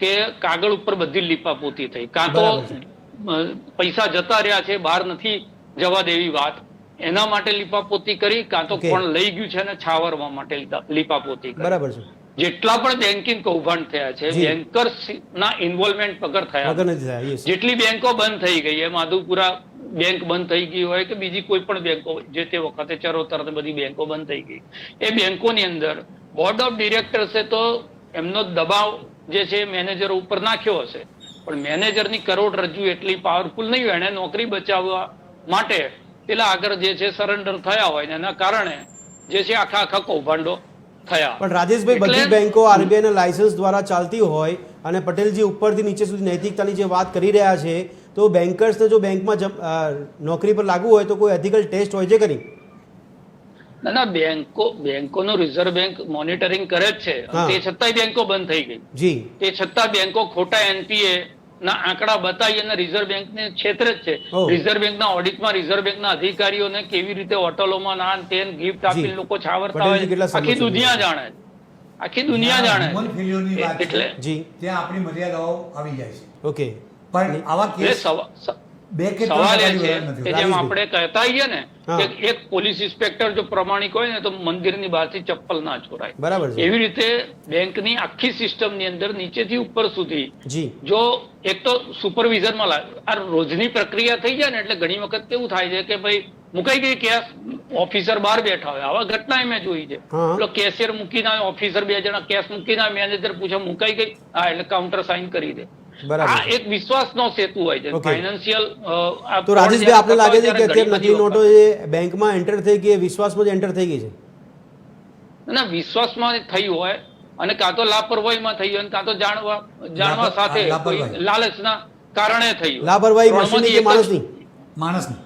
કે કાગળ ઉપર બધી લીપાપોતી થઈ, કાં તો પૈસા જતા રહ્યા છે, બહાર નથી જવા દેવી વાત, એના માટે લીપાપોતી કરી, કાં તો કોણ લઈ ગયું છે ને છાવરવા માટે લીપાપોતી કરી. બરાબર છે. જેટલા પણ બેન્કિંગ કૌભાંડ થયા છે, બેન્કર્સ ના ઇન્વોલ્વમેન્ટ વગર થયા. જેટલી બેંકો બંધ થઈ ગઈ, એમ માધુપુરા બેંક બંધ થઈ ગઈ હોય કે બીજી કોઈ પણ બેંકો જે તે વખતે ચરોતર બધી બેંકો બંધ થઈ ગઈ, એ બેંકોની અંદર બોર્ડ ઓફ ડિરેક્ટર્સે તો એમનો દબાવ જે છે મેનેજરો ઉપર નાખ્યો હશે, પણ મેનેજરની કરોડરજ્જુ એટલી પાવરફુલ નહીં હોય, એને નોકરી બચાવવા માટે પેલા આગળ જે છે સરેન્ડર થયા હોય ને એના કારણે જે છે આખા કૌભાંડો થયા. પણ રાજેશભાઈ, બધી બેંકો આરબીઆઈ ના લાયસન્સ દ્વારા ચાલતી હોય અને પટેલજી ઉપરથી નીચે સુધી નૈતિકતાની જે વાત કરી રહ્યા છે, તો બેન્કર્સને જો બેંકમાં નોકરી પર લાગુ હોય તો કોઈ એથિકલ ટેસ્ટ હોય છે કે નહીં? ના, બેંકોનું રિઝર્વ બેંક મોનિટરિંગ કરે જ છે, તે છતાંય બેંકો બંધ થઈ ગઈ. જી, તે છતાં બેંકો ખોટા એનપીએ ના આંકડા બતાવી અને રિઝર્વ બેંકને છેતરે જ છે. રિઝર્વ બેંકના ઓડિટમાં રિઝર્વ બેંકના અધિકારીઓને કેવી રીતે હોટલોમાં ના તેન ગિફ્ટ આપી લોકો છાવરતા હોય, આખી દુનિયા જાણે, આખી દુનિયા જાણે. એટલે ત્યાં આપણી મર્યાદાઓ આવી જાય છે. ઓકે, પણ આવા કેસ સવાલ એ છે કે જેમ આપણે કહેતા આવીએ ને કે એક પોલીસ ઇન્સ્પેક્ટર જો પ્રમાણિક હોય ને તો મંદિરની બહારથી ચપ્પલ ના ચોરાય. બરાબર. એવી રીતે બેંકની આખી સિસ્ટમની અંદર નીચેથી ઉપર સુધી જો એક તો સુપરવિઝનમાં આ રોજની પ્રક્રિયા થઈ જાય ને એટલે ઘણી વખત કેવું થાય છે કે ભાઈ મુકાઈ ગઈ કેસ, ઓફિસર બહાર બેઠા હોય, આવા ઘટના મેં જોઈ છે. પેલો કેશિયર મૂકીને આવે, ઓફિસર 2 જણા કેશ મૂકીને આવે, મેનેજર પૂછે મુકાઈ ગઈ, હા એટલે કાઉન્ટર સાઇન કરી દે. આ એક વિશ્વાસનો સેતુ હોય છે ફાઇનાન્શિયલ. તો રાજેશભાઈ, આપણે લાગે છે કે અત્યારે નકલી નોટો જે બેંકમાં એન્ટર થઈ ગઈ, વિશ્વાસમાં જ એન્ટર થઈ ગઈ છે? ના, વિશ્વાસમાં થઈ હોય અને કાં તો લાપરવાહીમાં થઈ હોય, કાં તો જાણવા સાથે લાલચના કારણે થઈ હોય. લાપરવાહી મશીનની કે માણસની? માણસની.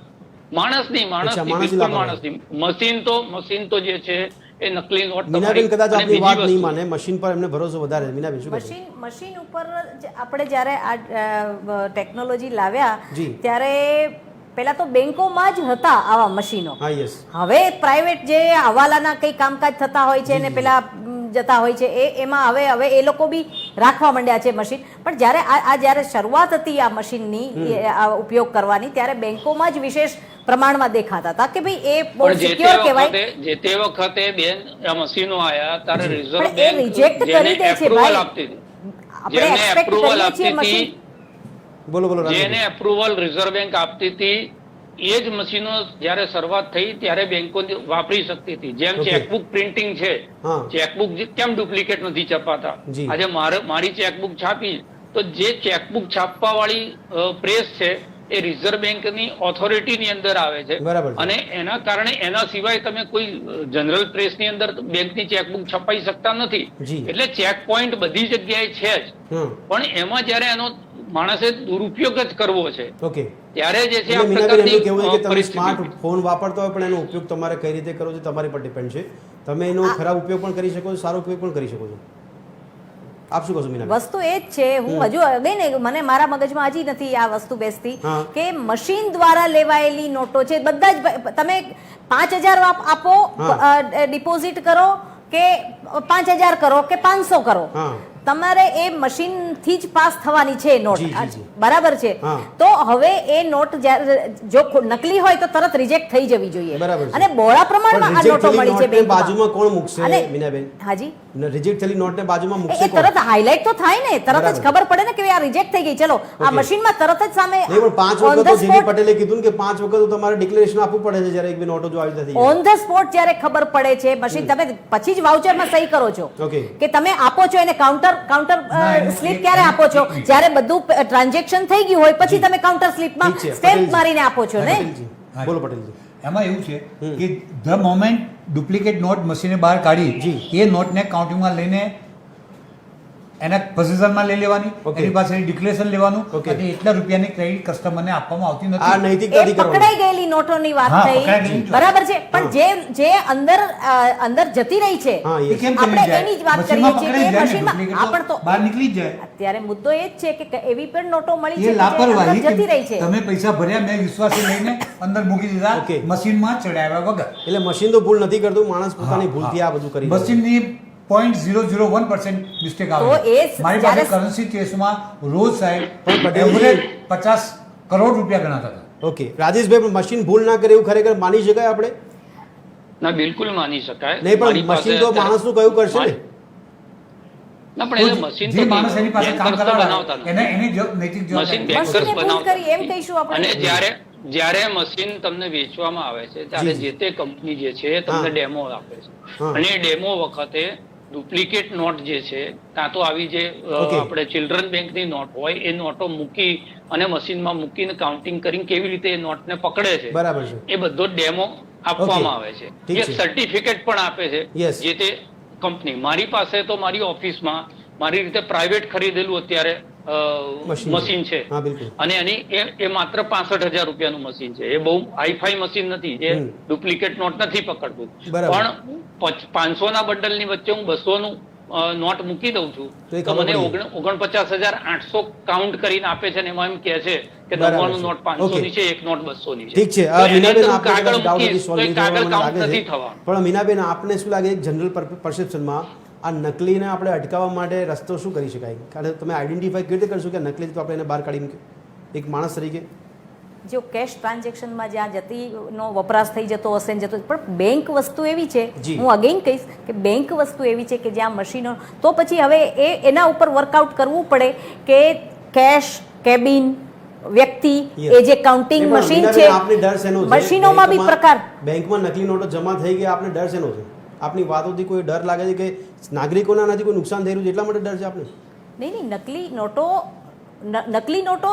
મશીન તો જે છે એ નકલી નોટ. મીનાબેન, કદાચ આપની વાત નહીં માને, મશીન પર એમને ભરોસો વધારે. મીનાબેન, શું કહેશો? મશીન ઉપર આપણે જ્યારે આ ટેકનોલોજી લાવ્યા ત્યારે પહેલા તો બેંકોમાં જ હતા આવા મશીનો. હવે પ્રાઇવેટ જે હવાલાના કઈ કામકાજ થતા હોય છે ને પેલા જતા હોય છે એમાં હવે એ લોકો બી રાખવા માંડ્યા છે મશીન. પણ જ્યારે શરૂઆત હતી આ મશીનની ઉપયોગ કરવાની, ત્યારે બેંકોમાં જ વિશેષ પ્રમાણમાં દેખાતા હતા કે ભાઈ એ બહુ સિક્યોર કહેવાય. જે તે વખતે બેન આ મશીનો આયા ત્યારે રિઝર્વ બેંક રિજેક્ટ કરી દે છે ભાઈ. આપણે એક્સપેક્ટ કરીએ છીએ મશીન. બોલો. જેને એપ્રુવલ રિઝર્વ બેંક આપતી હતી એ જ મશીનો જ્યારે શરૂઆત થઈ ત્યારે બેંકો વાપરી શકતી હતી. જેમ ચેકબુક પ્રિન્ટિંગ છે, ચેકબુક કેમ ડુપ્લિકેટ નથી છપાતા? આજે મારી ચેકબુક છાપી તો જે ચેકબુક છાપવા વાળી પ્રેસ છે એ રિઝર્વ બેંકની ઓથોરિટીની અંદર આવે છે અને એના કારણે એના સિવાય તમે કોઈ જનરલ પ્રેસની અંદર બેંકની ચેકબુક છપાઈ શકતા નથી. એટલે ચેક પોઈન્ટ બધી જગ્યાએ છે જ, પણ એમાં જયારે એનો માણસે દુરુપયોગ જ કરવો છે ત્યારે જે છે આ પ્રકારની સ્માર્ટ ફોન વાપરતો હોય પણ એનો ઉપયોગ તમારે કઈ રીતે કરવો છે તમારી પર ડિપેન્ડ છે. તમે એનો ખરાબ ઉપયોગ પણ કરી શકો છો, સારો ઉપયોગ પણ કરી શકો છો. આપ શું કહો છો મીના? વસ્તુ એ જ છે, હું હજુ મને મારા મગજમાં હજી નથી આ વસ્તુ બેસતી કે મશીન દ્વારા લેવાયેલી નોટો છે બધા જ, તમે 5,000 આપો ડિપોઝિટ કરો કે 5,000 કરો કે 500 કરો, તમારે એ મશીન થી જ પાસ થવાની છે નોટ, બરાબર છે. તો હવે એ નોટ જો નકલી હોય તો તરત રિજેક્ટ થઈ જવી જોઈએ અને બહોળા પ્રમાણમાં આ નોટો મળી છે બેંકમાં. બાજુમાં કોણ મૂકશે મીનાબેન? હાજી, રિજેક્ટ થયેલી નોટને બાજુમાં મૂકશે એ તરત હાઇલાઇટ તો થાય ને, તરત જ ખબર પડે ને કે આ રિજેક્ટ થઈ ગઈ, ચલો આ મશીનમાં તરત જ સામે. નહીં પણ 5 વખત તો જેવી પટેલે કીધું કે 5 વખત તો તમારે ડિક્લેરેશન આપવું પડે છે જ્યારે એક બે નોટો જો આવી જતી ઓન ધ સ્પોટ જ્યારે ખબર પડે છે મશીન, તમે પછી જ વાઉચરમાં સહી કરો છો કે તમે આપો છો એને કાઉન્ટર સ્લિપ ક્યારે આપો છો? જ્યારે બધું ટ્રાન્ઝેક્શન થઈ ગયું હોય પછી તમે કાઉન્ટર સ્લિપમાં સ્ટેમ્પ મારીને આપો છો ને. બોલો પટેલજી. એમાં એવું છે કે ધ મોમેન્ટ ડુપ્લિકેટ નોટ મશીને બહાર કાઢી એ નોટને કાઉન્ટિંગમાં લઈને એના પોઝિશનમાં લઈ લેવાની, એની પાસે ડિક્લેરેશન લેવાનું અને એટલા રૂપિયાની ક્રેડિટ કસ્ટમરને આપવામાં આવતી નથી. આ નૈતિકતાથી એ પકડાઈ ગયેલી નોટોની વાત થઈ, બરાબર છે, પણ જે અંદર જતી રહી છે આપણે એની જ વાત કરીએ છીએ કે મશીનમાં આપણ તો બહાર નીકળી જાય. અત્યારે મુદ્દો એ જ છે કે એવી પણ નોટો મળી એ છે લાપરવાહી જે જતી રહી છે. તમે પૈસા ભર્યા, મેં વિશ્વાસે લઈને અંદર મૂકી દીધા મશીનમાં ચડાવ્યા વગર. એટલે મશીન તો ભૂલ નથી કરતું, માણસ પોતાની ભૂલથી આ બધું કરી મશીનની 0.001% મિસ્ટેક આવે. મારી પાસે કરન્સી કેસમાં રોજ સાહેબ એવરેજ 50 કરોડ રૂપિયા ગણાતા હતા. ઓકે રાજેશભાઈ, પણ મશીન ભૂલ ના કરે એવું ખરેખર માની શકાય આપણે? ના, બિલકુલ માની શકાય નહીં, પણ મશીન તો માણસનું કયું કરશે ને. ના, પણ એ મશીન તો માણસ એની પાસે કામ કરાવતા એને નૈતિક મશીન બેંકર્સ બનાવતા. અને જ્યારે મશીન તમને વેચવામાં આવે છે ત્યારે જે તે કંપની જે છે તમને ડેમો આપે છે અને ડેમો વખતે ડુપ્લિકેટ નોટ જે છે કાં તો આવી જે આપણે ચિલ્ડ્રન બેંકની નોટ હોય એ નોટો મૂકી અને મશીનમાં મૂકીને કાઉન્ટિંગ કરીને કેવી રીતે એ નોટને પકડે છે એ બધો ડેમો આપવામાં આવે છે. એક સર્ટિફિકેટ પણ આપે છે જે તે કંપની. મારી પાસે તો મારી ઓફિસમાં મારી રીતે પ્રાઇવેટ ખરીદેલું અત્યારે મશીન છે અને એની એ માત્ર 65,000 રૂપિયાનું મશીન છે. એ બહુ હાઈફાઈ મશીન નથી, જે ડુપ્લિકેટ નોટ નથી પકડતું, પણ 500 ના બંડલ ની વચ્ચે હું 200 નું નોટ મૂકી દઉં છું તો મને 49,800 કાઉન્ટ કરીને આપે છે અને એમાં એમ કે છે કે 99 નોટ 500 ની છે, એક નોટ 200 ની છે. ઠીક છે. કાગળ કાઉન્ટ નથી થવાનું. પણ મીનાબેન, આપને શું લાગે જનરલ પરસેપ્શનમાં આ નકલીને આપણે અટકાવવા માટે રસ્તો શું કરી શકાય? કારણ તમે આઈડેન્ટિફાઈ કેવી રીતે કરશો કે નકલી તો આપણે એને બહાર કાઢી મૂકે એક માણસ તરીકે? જો કેશ ટ્રાન્ઝેક્શનમાં જ્યાં જતીનો વપરાશ થઈ જતો હશે ને જતો, પણ બેંક વસ્તુ એવી છે, હું અગેઇન કહીશ કે બેંક વસ્તુ એવી છે કે જ્યાં મશીનો, તો પછી હવે એના ઉપર વર્કઆઉટ કરવું પડે કે કેશ કેબિન વ્યક્તિ એ જે કાઉન્ટિંગ મશીન છે, મશીનોમાં બી પ્રકાર. બેંકમાં નકલી નોટો જમા થઈ ગયા, આપને ડર શેનો છે? આપની વાતોથી કોઈ ડર લાગે છે કે નાગરિકોના નથી કોઈ નુકસાન થઈ રહ્યું છે એટલા માટે ડર છે આપને? નહીં, નકલી નોટો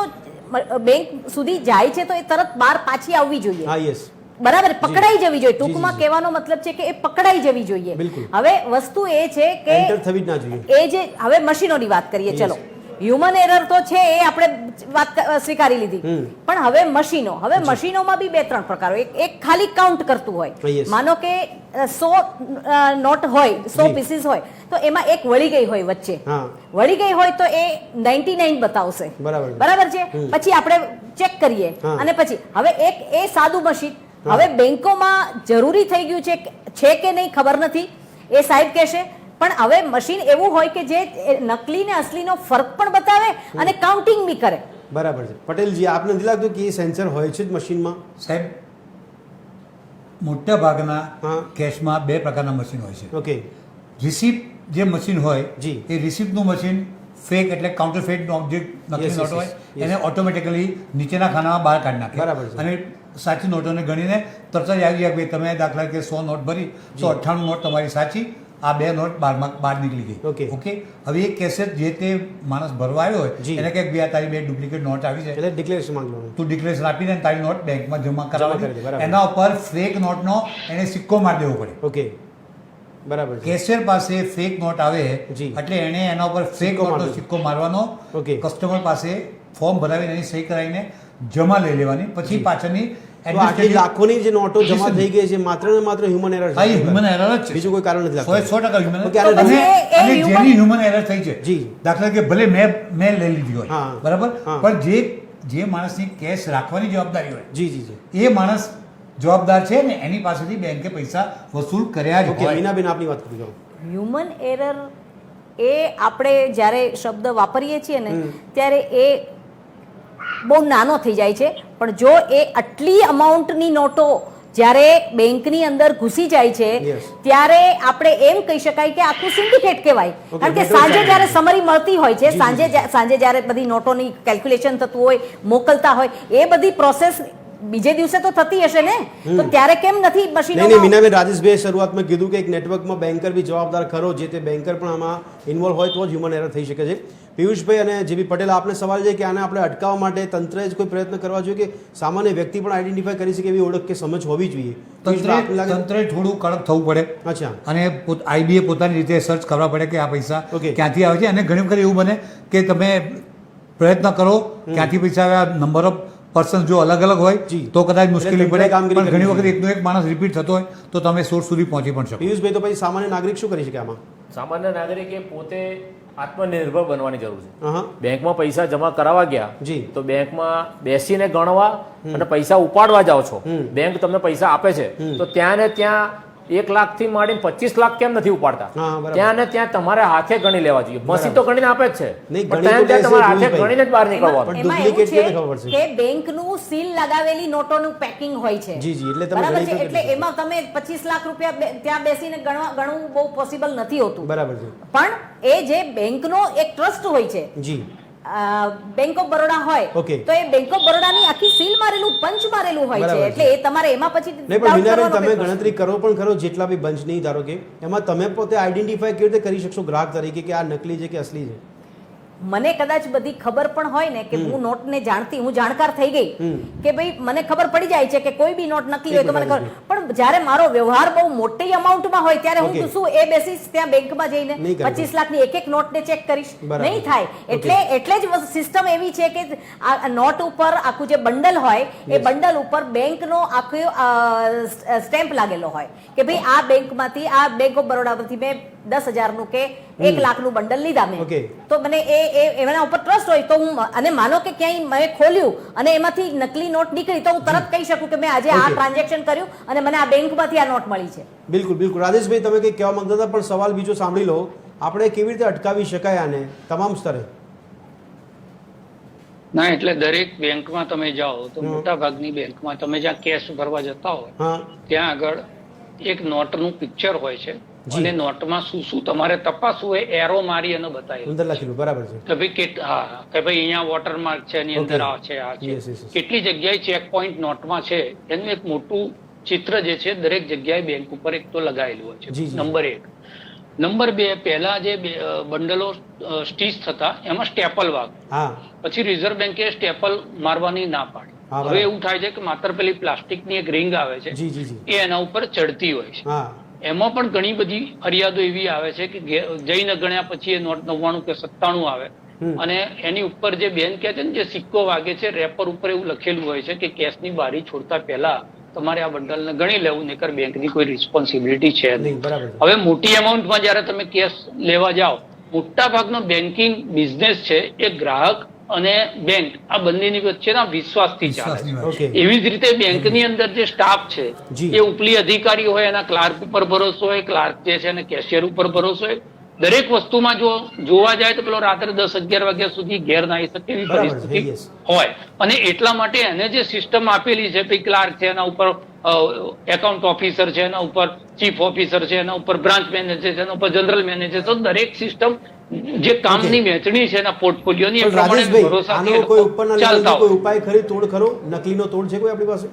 બેંક સુધી જાય છે તો એ તરત બહાર પાછી આવવી જોઈએ. હા, યસ, બરાબર, પકડાઈ જવી જોઈએ. ટૂંકમાં કહેવાનો મતલબ છે કે એ પકડાઈ જવી જોઈએ. હવે વસ્તુ એ છે કે એન્ટર થવી જ ના જોઈએ. એ જે હવે મશીનોની વાત કરીએ, ચલો હ્યુમન એરર તો છે એ આપણે વાત સ્વીકારી લીધી, પણ હવે મશીનોમાં બી 2-3 પ્રકારો. એક ખાલી કાઉન્ટ કરતું હોય, માનો કે 100 નોટ હોય, 100 પીસીસ હોય તો એમાં એક વળી ગઈ હોય વચ્ચે, વળી ગઈ હોય તો એ 99 બતાવશે, બરાબર છે. પછી આપણે ચેક કરીએ અને પછી હવે એક એ સાદું મશીન. હવે બેંકોમાં જરૂરી થઈ ગયું છે કે નહીં ખબર નથી, એ સાહેબ કહેશે, પણ હવે મશીન એવું હોય કે જે નકલી ને અસલીનો ફરક પણ બતાવે અને કાઉન્ટિંગ બી કરે. બરાબર છે. પટેલજી, આપને નથી લાગતું કે એ સેન્સર હોય છે જ મશીનમાં? સાહેબ, મોટા ભાગના કેશમાં 2 પ્રકારના મશીન હોય છે. ઓકે. રિસિપ્ટ જે મશીન હોય એ રિસિપ્ટનું મશીન ફેક એટલે કાઉન્ટરફેટ નકલી નોટ હોય એને ઓટોમેટિકલી નીચેના ખાનામાં બહાર કાઢી નાખે. બરાબર છે. અને સાચી નોટોને ગણીને તરત જ આવી જાય, તમે દાખલા કે 100 નોટ ભરી 198 નોટ તમારી સાચી આ 2 નોટ બહાર નીકળી ગઈ. ઓકે, હવે એ કેસેટ જે તે માણસ ભરવા આવ્યો હોય એને કંઈક બે તારી 2 ડુપ્લિકેટ નોટ આવી છે એટલે ડિક્લેરેશન માંગવાનું, તું ડિક્લેરેશન આપીને તારી નોટ બેંકમાં જમા કરાવવાની, એના ઉપર ફેક નોટનો એને સિક્કો મારી દેવો પડે. ઓકે, બરાબર. કેશિયર પાસે ફેક નોટ આવે એટલે એને એના ઉપર ફેક નોટનો સિક્કો મારવાનો, કસ્ટમર પાસે ફોર્મ ભરાવીને એની સહી કરાવીને જમા લઈ લેવાની, પછી પાછળની લાખોની જે નોટો જમા થઈ ગઈ છે માત્ર ને માત્ર હ્યુમન એરર છે. હ્યુમન એરર જ છે, બીજું કોઈ કારણ નથી લાગતું. 100% હ્યુમન. અને જેની હ્યુમન એરર થઈ છે, દાખલા કે ભલે મેં લઈ લીધી હોય બરાબર, પણ જે માણસની કેશ રાખવાની જવાબદારી હોય એ માણસ જવાબદાર છે ને એની પાસેથી બેંકે પૈસા વસૂલ કર્યા જ હોય. મીનાબેન આપની વાત કરી દો. હ્યુમન એરર એ આપણે જ્યારે શબ્દ વાપરીએ છીએ ને ત્યારે એ બહુ નાનો થઈ જાય છે, પણ જો એ આટલી અમાઉન્ટની નોટો જ્યારે બેંકની અંદર ઘૂસી જાય છે ત્યારે આપણે એમ કહી શકાય કે આખું સિન્ડિકેટ કહેવાય. કારણ કે સાંજે જ્યારે સમરી મળતી હોય છે, સાંજે જ્યારે બધી નોટોની કેલ્ક્યુલેશન થતું હોય, મોકલતા હોય, એ બધી પ્રોસેસ બીજે દિવસે તો થતી હશે ને, તો ત્યારે કેમ નથી મશીનો? નહીં, મીનાબેન, રાજેશભાઈ શરૂઆતમાં કીધું કે એક નેટવર્કમાં બેન્કર બી જવાબદાર ખરો, જે તે બેન્કર પણ આમાં ઇન્વોલ્વ હોય તો જ હ્યુમન એરર થઈ શકે છે. પિયુષભાઈ અને જેબી પટેલ, આપને સવાલ છે કે આને આપણે અટકાવવા માટે તંત્રએ જ કોઈ પ્રયત્ન કરવા જોઈએ કે સામાન્ય વ્યક્તિ પણ આઈડેન્ટિફાઈ કરી શકે એવી ઓળખ કે સમજ હોવી જોઈએ? તંત્રે થોડું કડક થવું પડે. અચ્છા. અને આઈબીએ પોતાની રીતે સર્ચ કરવા પડે કે આ પૈસા ક્યાંથી આવે છે. અને ઘણી વખત એવું બને કે તમે પ્રયત્ન કરો ક્યાંથી પૈસા આવ્યા, નંબર ઓફ પર્સન જો અલગ અલગ હોય તો કદાચ મુશ્કેલી પડે, પણ ઘણી વખત એકનો એક માણસ રિપીટ થતો હોય તો તમે સોર્સ સુધી પહોંચી પણ શકો. પિયુષભાઈ, તો પછી સામાન્ય નાગરિક શું કરી શકે આમાં? સામાન્ય નાગરિકે પોતે આત્મનિર્ભર બનવાની જરૂર છે. બેંકમાં પૈસા જમા કરાવવા ગયા તો બેંકમાં બેસીને ગણવા અને પૈસા ઉપાડવા જાઓ છો, બેંક તમને પૈસા આપે છે તો ત્યાં ને ત્યાં 1 લાખથી માંડીને 25 લાખ કેમ નથી ઉપાડતા? ત્યાં ને ત્યાં તમારે હાથે ગણી લેવા જોઈએ. મશીન તો ગણીને આપે જ છે, પણ ત્યાં તમારે હાથે ગણીને જ બહાર નીકળવાનું. એમાં એવું છે કે બેંકનું સીલ લગાવેલી નોટોનું પેકિંગ હોય છે, બરાબર છે, એટલે એમાં તમે 25 લાખ રૂપિયા ત્યાં બેસીને ગણવું બહુ પોસિબલ નથી હોતું. બરાબર છે. પણ એ જે બેંકનો એક ટ્રસ્ટ હોય છે, બેંક ઓફ બરોડા હોય તો એ બેંક ઓફ બરોડાની આખી સીલ મારેલું, પંચ મારેલું હોય છે, એટલે એ તમારે એમાં પછી તમે ગણતરી કરો પણ ખરો જેટલા બી બંચ નહીં, ધારો કે એમાં તમે પોતે આઈડેન્ટિફાઈ કેવી રીતે કરી શકશો ગ્રાહક તરીકે કે આ નકલી છે કે અસલી છે? મને કદાચ બધી ખબર પણ હોય ને કે હું નોટને જાણતી, હું જાણકાર થઈ ગઈ કે ભાઈ મને ખબર પડી જાય છે કે કોઈ બી નોટ નકલી હોય તો મને ખબર, પણ જ્યારે મારો વ્યવહાર બહુ મોટી અમાઉન્ટમાં હોય ત્યારે હું શું એ બેસીસ ત્યાં બેંકમાં જઈને 25 લાખની એક નોટને ચેક કરીશ? નહીં થાય. એટલે જ સિસ્ટમ એવી છે કે આ નોટ ઉપર આખું જે બંડલ હોય એ બંડલ ઉપર બેંકનો આખો સ્ટેમ્પ લાગેલો હોય કે ભાઈ આ બેંકમાંથી, આ બેંક ઓફ બરોડામાંથી મેં 10,000નું કે 1 લાખનું બંડલ લીધા મેં, તો મને એના ઉપર ટ્રસ્ટ હોય તો હું, અને માનો કે ક્યાંય મેં ખોલ્યું અને એમાંથી નકલી નોટ નીકળી તો હું તરત કહી શકું કે મેં આજે આ ટ્રાન્ઝેક્શન કર્યું અને મને આ બેંકમાંથી આ નોટ મળી છે. બિલકુલ બિલકુલ. રાજેશભાઈ, તમે કંઈક કહેવા માંગતા હતા પણ સવાલ બીજો સાંભળી લો. આપણે કેવી રીતે અટકાવી શકાય આને તમામ સ્તરે? ના, એટલે દરેક બેંકમાં તમે જાઓ તો મોટા ભાગની બેંકમાં તમે જ્યાં કેશ ભરવા જતા હોય ત્યાં આગળ એક નોટનું પિક્ચર હોય છે અને નોટમાં શું શું તમારે તપાસવું હોય એરો મારી અને બતાવેલું. બરાબર છે કે ભાઈ કે ભાઈ અહીંયા વોટરમાર્ક છે, એની અંદર આ છે, આ છે. કેટલી જગ્યાએ ચેક પોઈન્ટ નોટમાં છે એનું એક મોટું ચિત્ર જે છે દરેક જગ્યાએ બેંક ઉપર એક તો લગાવેલું હોય છે. નંબર 1. નંબર 2, પહેલા જે બંડલો સ્ટીચ થતા એમાં સ્ટેપલ વાગ, પછી રિઝર્વ બેંકે સ્ટેપલ મારવાની ના પાડી. હવે એવું થાય છે કે માત્ર પેલી પ્લાસ્ટિકની એક રિંગ આવે છે એ એના ઉપર ચડતી હોય છે. એમાં પણ ઘણી બધી ફરિયાદો એવી આવે છે કે જઈને ગણ્યા પછી એ નોટ 99 કે 97 આવે અને એની ઉપર જે બેન કહે છે ને જે સિક્કો વાગે છે રેપર ઉપર એવું લખેલું હોય છે કે કેશની બારી છોડતા પહેલા તમારે આ બંડલને ગણી લેવું, નહીતર બેંકની કોઈ રિસ્પોન્સિબિલિટી છે નહીં. હવે મોટી અમાઉન્ટમાં જયારે તમે કેશ લેવા જાઓ, મોટા ભાગનો બેન્કિંગ બિઝનેસ છે એ ગ્રાહક અને બેંક આ બંનેની વચ્ચેના વિશ્વાસથી ચાલે છે. એવી જ રીતે બેંકની અંદર જે સ્ટાફ છે એ ઉપલી અધિકારી હોય એના ક્લાર્ક ઉપર ભરોસો હોય, ક્લાર્ક જે છે એને કેશિયર ઉપર ભરોસો હોય. દરેક વસ્તુમાં જો જોવા જાય તો પેલો રાત્રે 10-11 વાગ્યા સુધી ઘેર ના આવી શકે એવી પરિસ્થિતિ હોય, અને એટલા માટે એને જે સિસ્ટમ આપેલી છે ભાઈ ક્લાર્ક છે એના ઉપર એકાઉન્ટ ઓફિસર છે, એના ઉપર ચીફ ઓફિસર છે, એના ઉપર બ્રાન્ચ મેનેજર છે, એના ઉપર જનરલ મેનેજર, તો દરેક સિસ્ટમ જે કામની વહેંચણી છે એના પોર્ટફોલિયોની એ પ્રમાણે ભરોસાથી ચાલતા હોય. કોઈ ઉપાય ખરી, તોડ ખરો, નકલીનો તોડ છે કોઈ આપણી પાસે?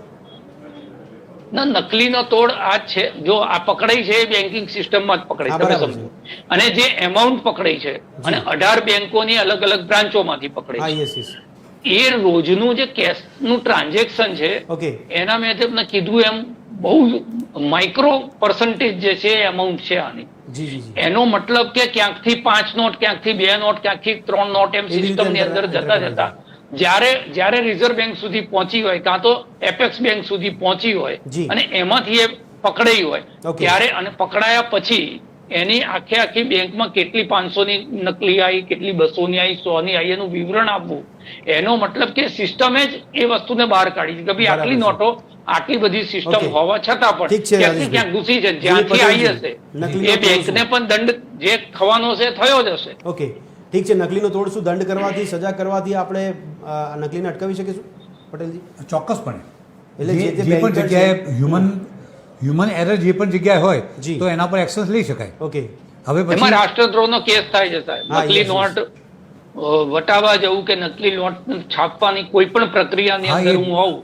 ના, નકલીનો તોડ આ જ છે. જો આ પકડાઈ છે એ બેન્કિંગ સિસ્ટમમાં જ પકડાઈ, તમે સમજો. અને જે એમાઉન્ટ પકડાઈ છે અને 18 બેંકોની અલગ અલગ બ્રાન્ચોમાંથી પકડાઈ છે, એ રોજનું જે કેશનું ટ્રાન્ઝેક્શન છે એના મેં તમને કીધું એમ બહુ માઇક્રો પર્સન્ટેજ જે છે એમાઉન્ટ છે આની. એનો મતલબ કે ક્યાંકથી 5 નોટ, ક્યાંકથી 2 નોટ, ક્યાંકથી 3 નોટ એમ સિસ્ટમની અંદર જતા જ્યારે રિઝર્વ બેંક સુધી પહોંચી હોય કાં તો એપેક્સ બેંક સુધી પહોંચી હોય અને એમાંથી એ પકડાઈ હોય ત્યારે, અને પકડાયા પછી એની આખી બેંકમાં કેટલી 500ની નકલી આવી, કેટલી 200ની આવી, 100ની આવી, એનું વિવરણ આપવું. એનો મતલબ કે સિસ્ટમે જ એ વસ્તુને બહાર કાઢી છે કે ભાઈ આટલી નોટો આટલી બધી સિસ્ટમ હોવા છતાં પણ ક્યાંથી ક્યાંક ઘૂસી છે, જ્યાંથી આવી હશે એ બેંકને પણ દંડ જે થવાનો છે થયો જ હશે. ઓકે, ઠીક છે. નકલીનો તોડ શું દંડ કરવાથી, સજા કરવાથી આપણે નકલીને અટકાવી શકીશું પટેલજી? ચોક્કસપણે. એટલે જે પણ જગ્યાએ હ્યુમન એરર જે પણ જગ્યાએ હોય તો એના પર એક્શન લઈ શકાય. ઓકે, હવે એમાં રાષ્ટ્રદ્રોહનો કેસ થાય છે સાહેબ. નકલી નોટ વટાવવા જવું કે નકલી નોટ છાપવાની કોઈ પણ પ્રક્રિયાની અંદર હું હોઉં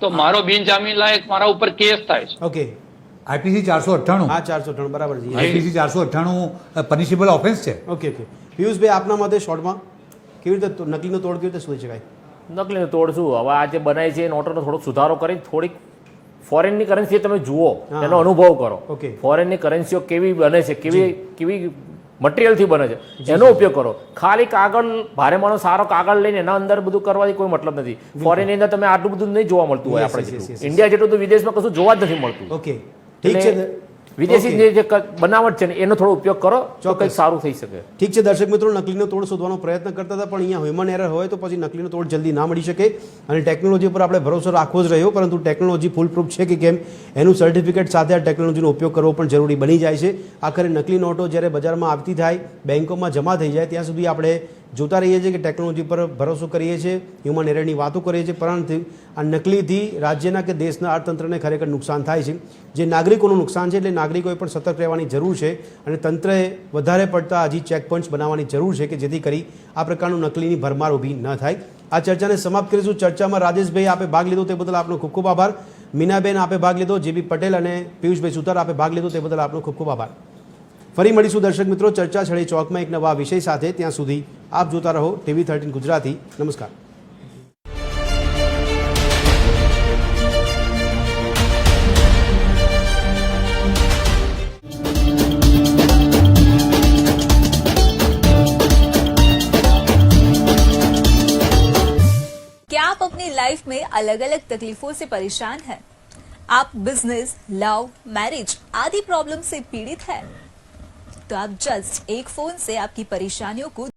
તો મારો બિનજામીન લાયક મારા ઉપર કેસ થાય છે. Okay, IPC 498. હા, 498 બરાબર છે. આઈપીસી 498 પનિશેબલ ઓફેન્સ છે. Okay okay. પિયુષભાઈ, આપના મતે શોર્ટમાં કેવી રીતે નકલીનો તોડ કેવી રીતે શોધી શકાય? નકલીનો તોડ શું, હવે આ જે બનાય છે એ નોટોનો થોડોક સુધારો કરી થોડીક ફોરેનની કરન્સી તમે જુઓ, એનો અનુભવ કરો. ફોરેનની કરન્સીઓ કેવી બને છે, કેવી મટીરિયલથી બને છે, એનો ઉપયોગ કરો. ખાલી કાગળ, ભારે માણો સારો કાગળ લઈને એના અંદર બધું કરવાથી કોઈ મતલબ નથી. ફોરેનની અંદર તમે આટલું બધું નહીં જોવા મળતું હોય આપણે જેટલું. ઇન્ડિયા જેટલું તો વિદેશમાં કશું જોવા જ નથી મળતું. ઓકે, ઠીક છે. વિદેશી જે બનાવટ છે ને એનો થોડો ઉપયોગ કરો તો કંઈક સારું થઈ શકે. ઠીક છે દર્શક મિત્રો, નકલીનો તોડ શોધવાનો પ્રયત્ન કરતા હતા પણ અહીંયા હ્યુમન એરર હોય તો પછી નકલીનો તોડ જલ્દી ના મળી શકે અને ટેકનોલોજી પર આપણે ભરોસો રાખવો જ રહ્યો, પરંતુ ટેકનોલોજી ફૂલ પ્રૂફ છે કે કેમ એનું સર્ટિફિકેટ સાથે આ ટેકનોલોજીનો ઉપયોગ કરવો પણ જરૂરી બની જાય છે. આખરે નકલી નોટો જ્યારે બજારમાં આવતી થાય, બેંકોમાં જમા થઈ જાય ત્યાં સુધી આપણે જોતા રહીએ છીએ કે ટેકનોલોજી પર ભરોસો કરીએ છીએ, હ્યુમન એરરની વાતો કરીએ છીએ, પરંતુ આ નકલીથી રાજ્યના કે દેશના અર્થતંત્રને ખરેખર નુકસાન થાય છે. જે નાગરિકોનું નુકસાન છે એટલે નાગરિકોએ પણ સતર્ક રહેવાની જરૂર છે અને તંત્રએ વધારે પડતા હજી ચેકપોઇન્ટ્સ બનાવવાની જરૂર છે કે જેથી કરી આ પ્રકારનું નકલીની ભરમાર ઊભી ન થાય. આ ચર્ચાને સમાપ્ત કરીશું. ચર્ચામાં રાજેશભાઈ આપે ભાગ લીધો તે બદલ આપનો ખૂબ ખૂબ આભાર. મીનાબેન આપે ભાગ લીધો, જેબી પટેલ અને પિયુષભાઈ સુતાર આપે ભાગ લીધો તે બદલ આપનો ખૂબ ખૂબ આભાર. ફરી મળીશું દર્શક મિત્રો ચર્ચા છડે ચોકમાં એક નવા વિષય સાથે. ત્યાં સુધી આપ જોતા રહો TV13 ગુજરાતી. નમસ્કાર. क्या आप अपनी लाइफ में अलग अलग तकलीफों से परेशान हैं? आप बिजनेस, लव, मैरिज आदि प्रॉब्लम से पीड़ित हैं? तो आप जस्ट एक फोन से आपकी परेशानियों को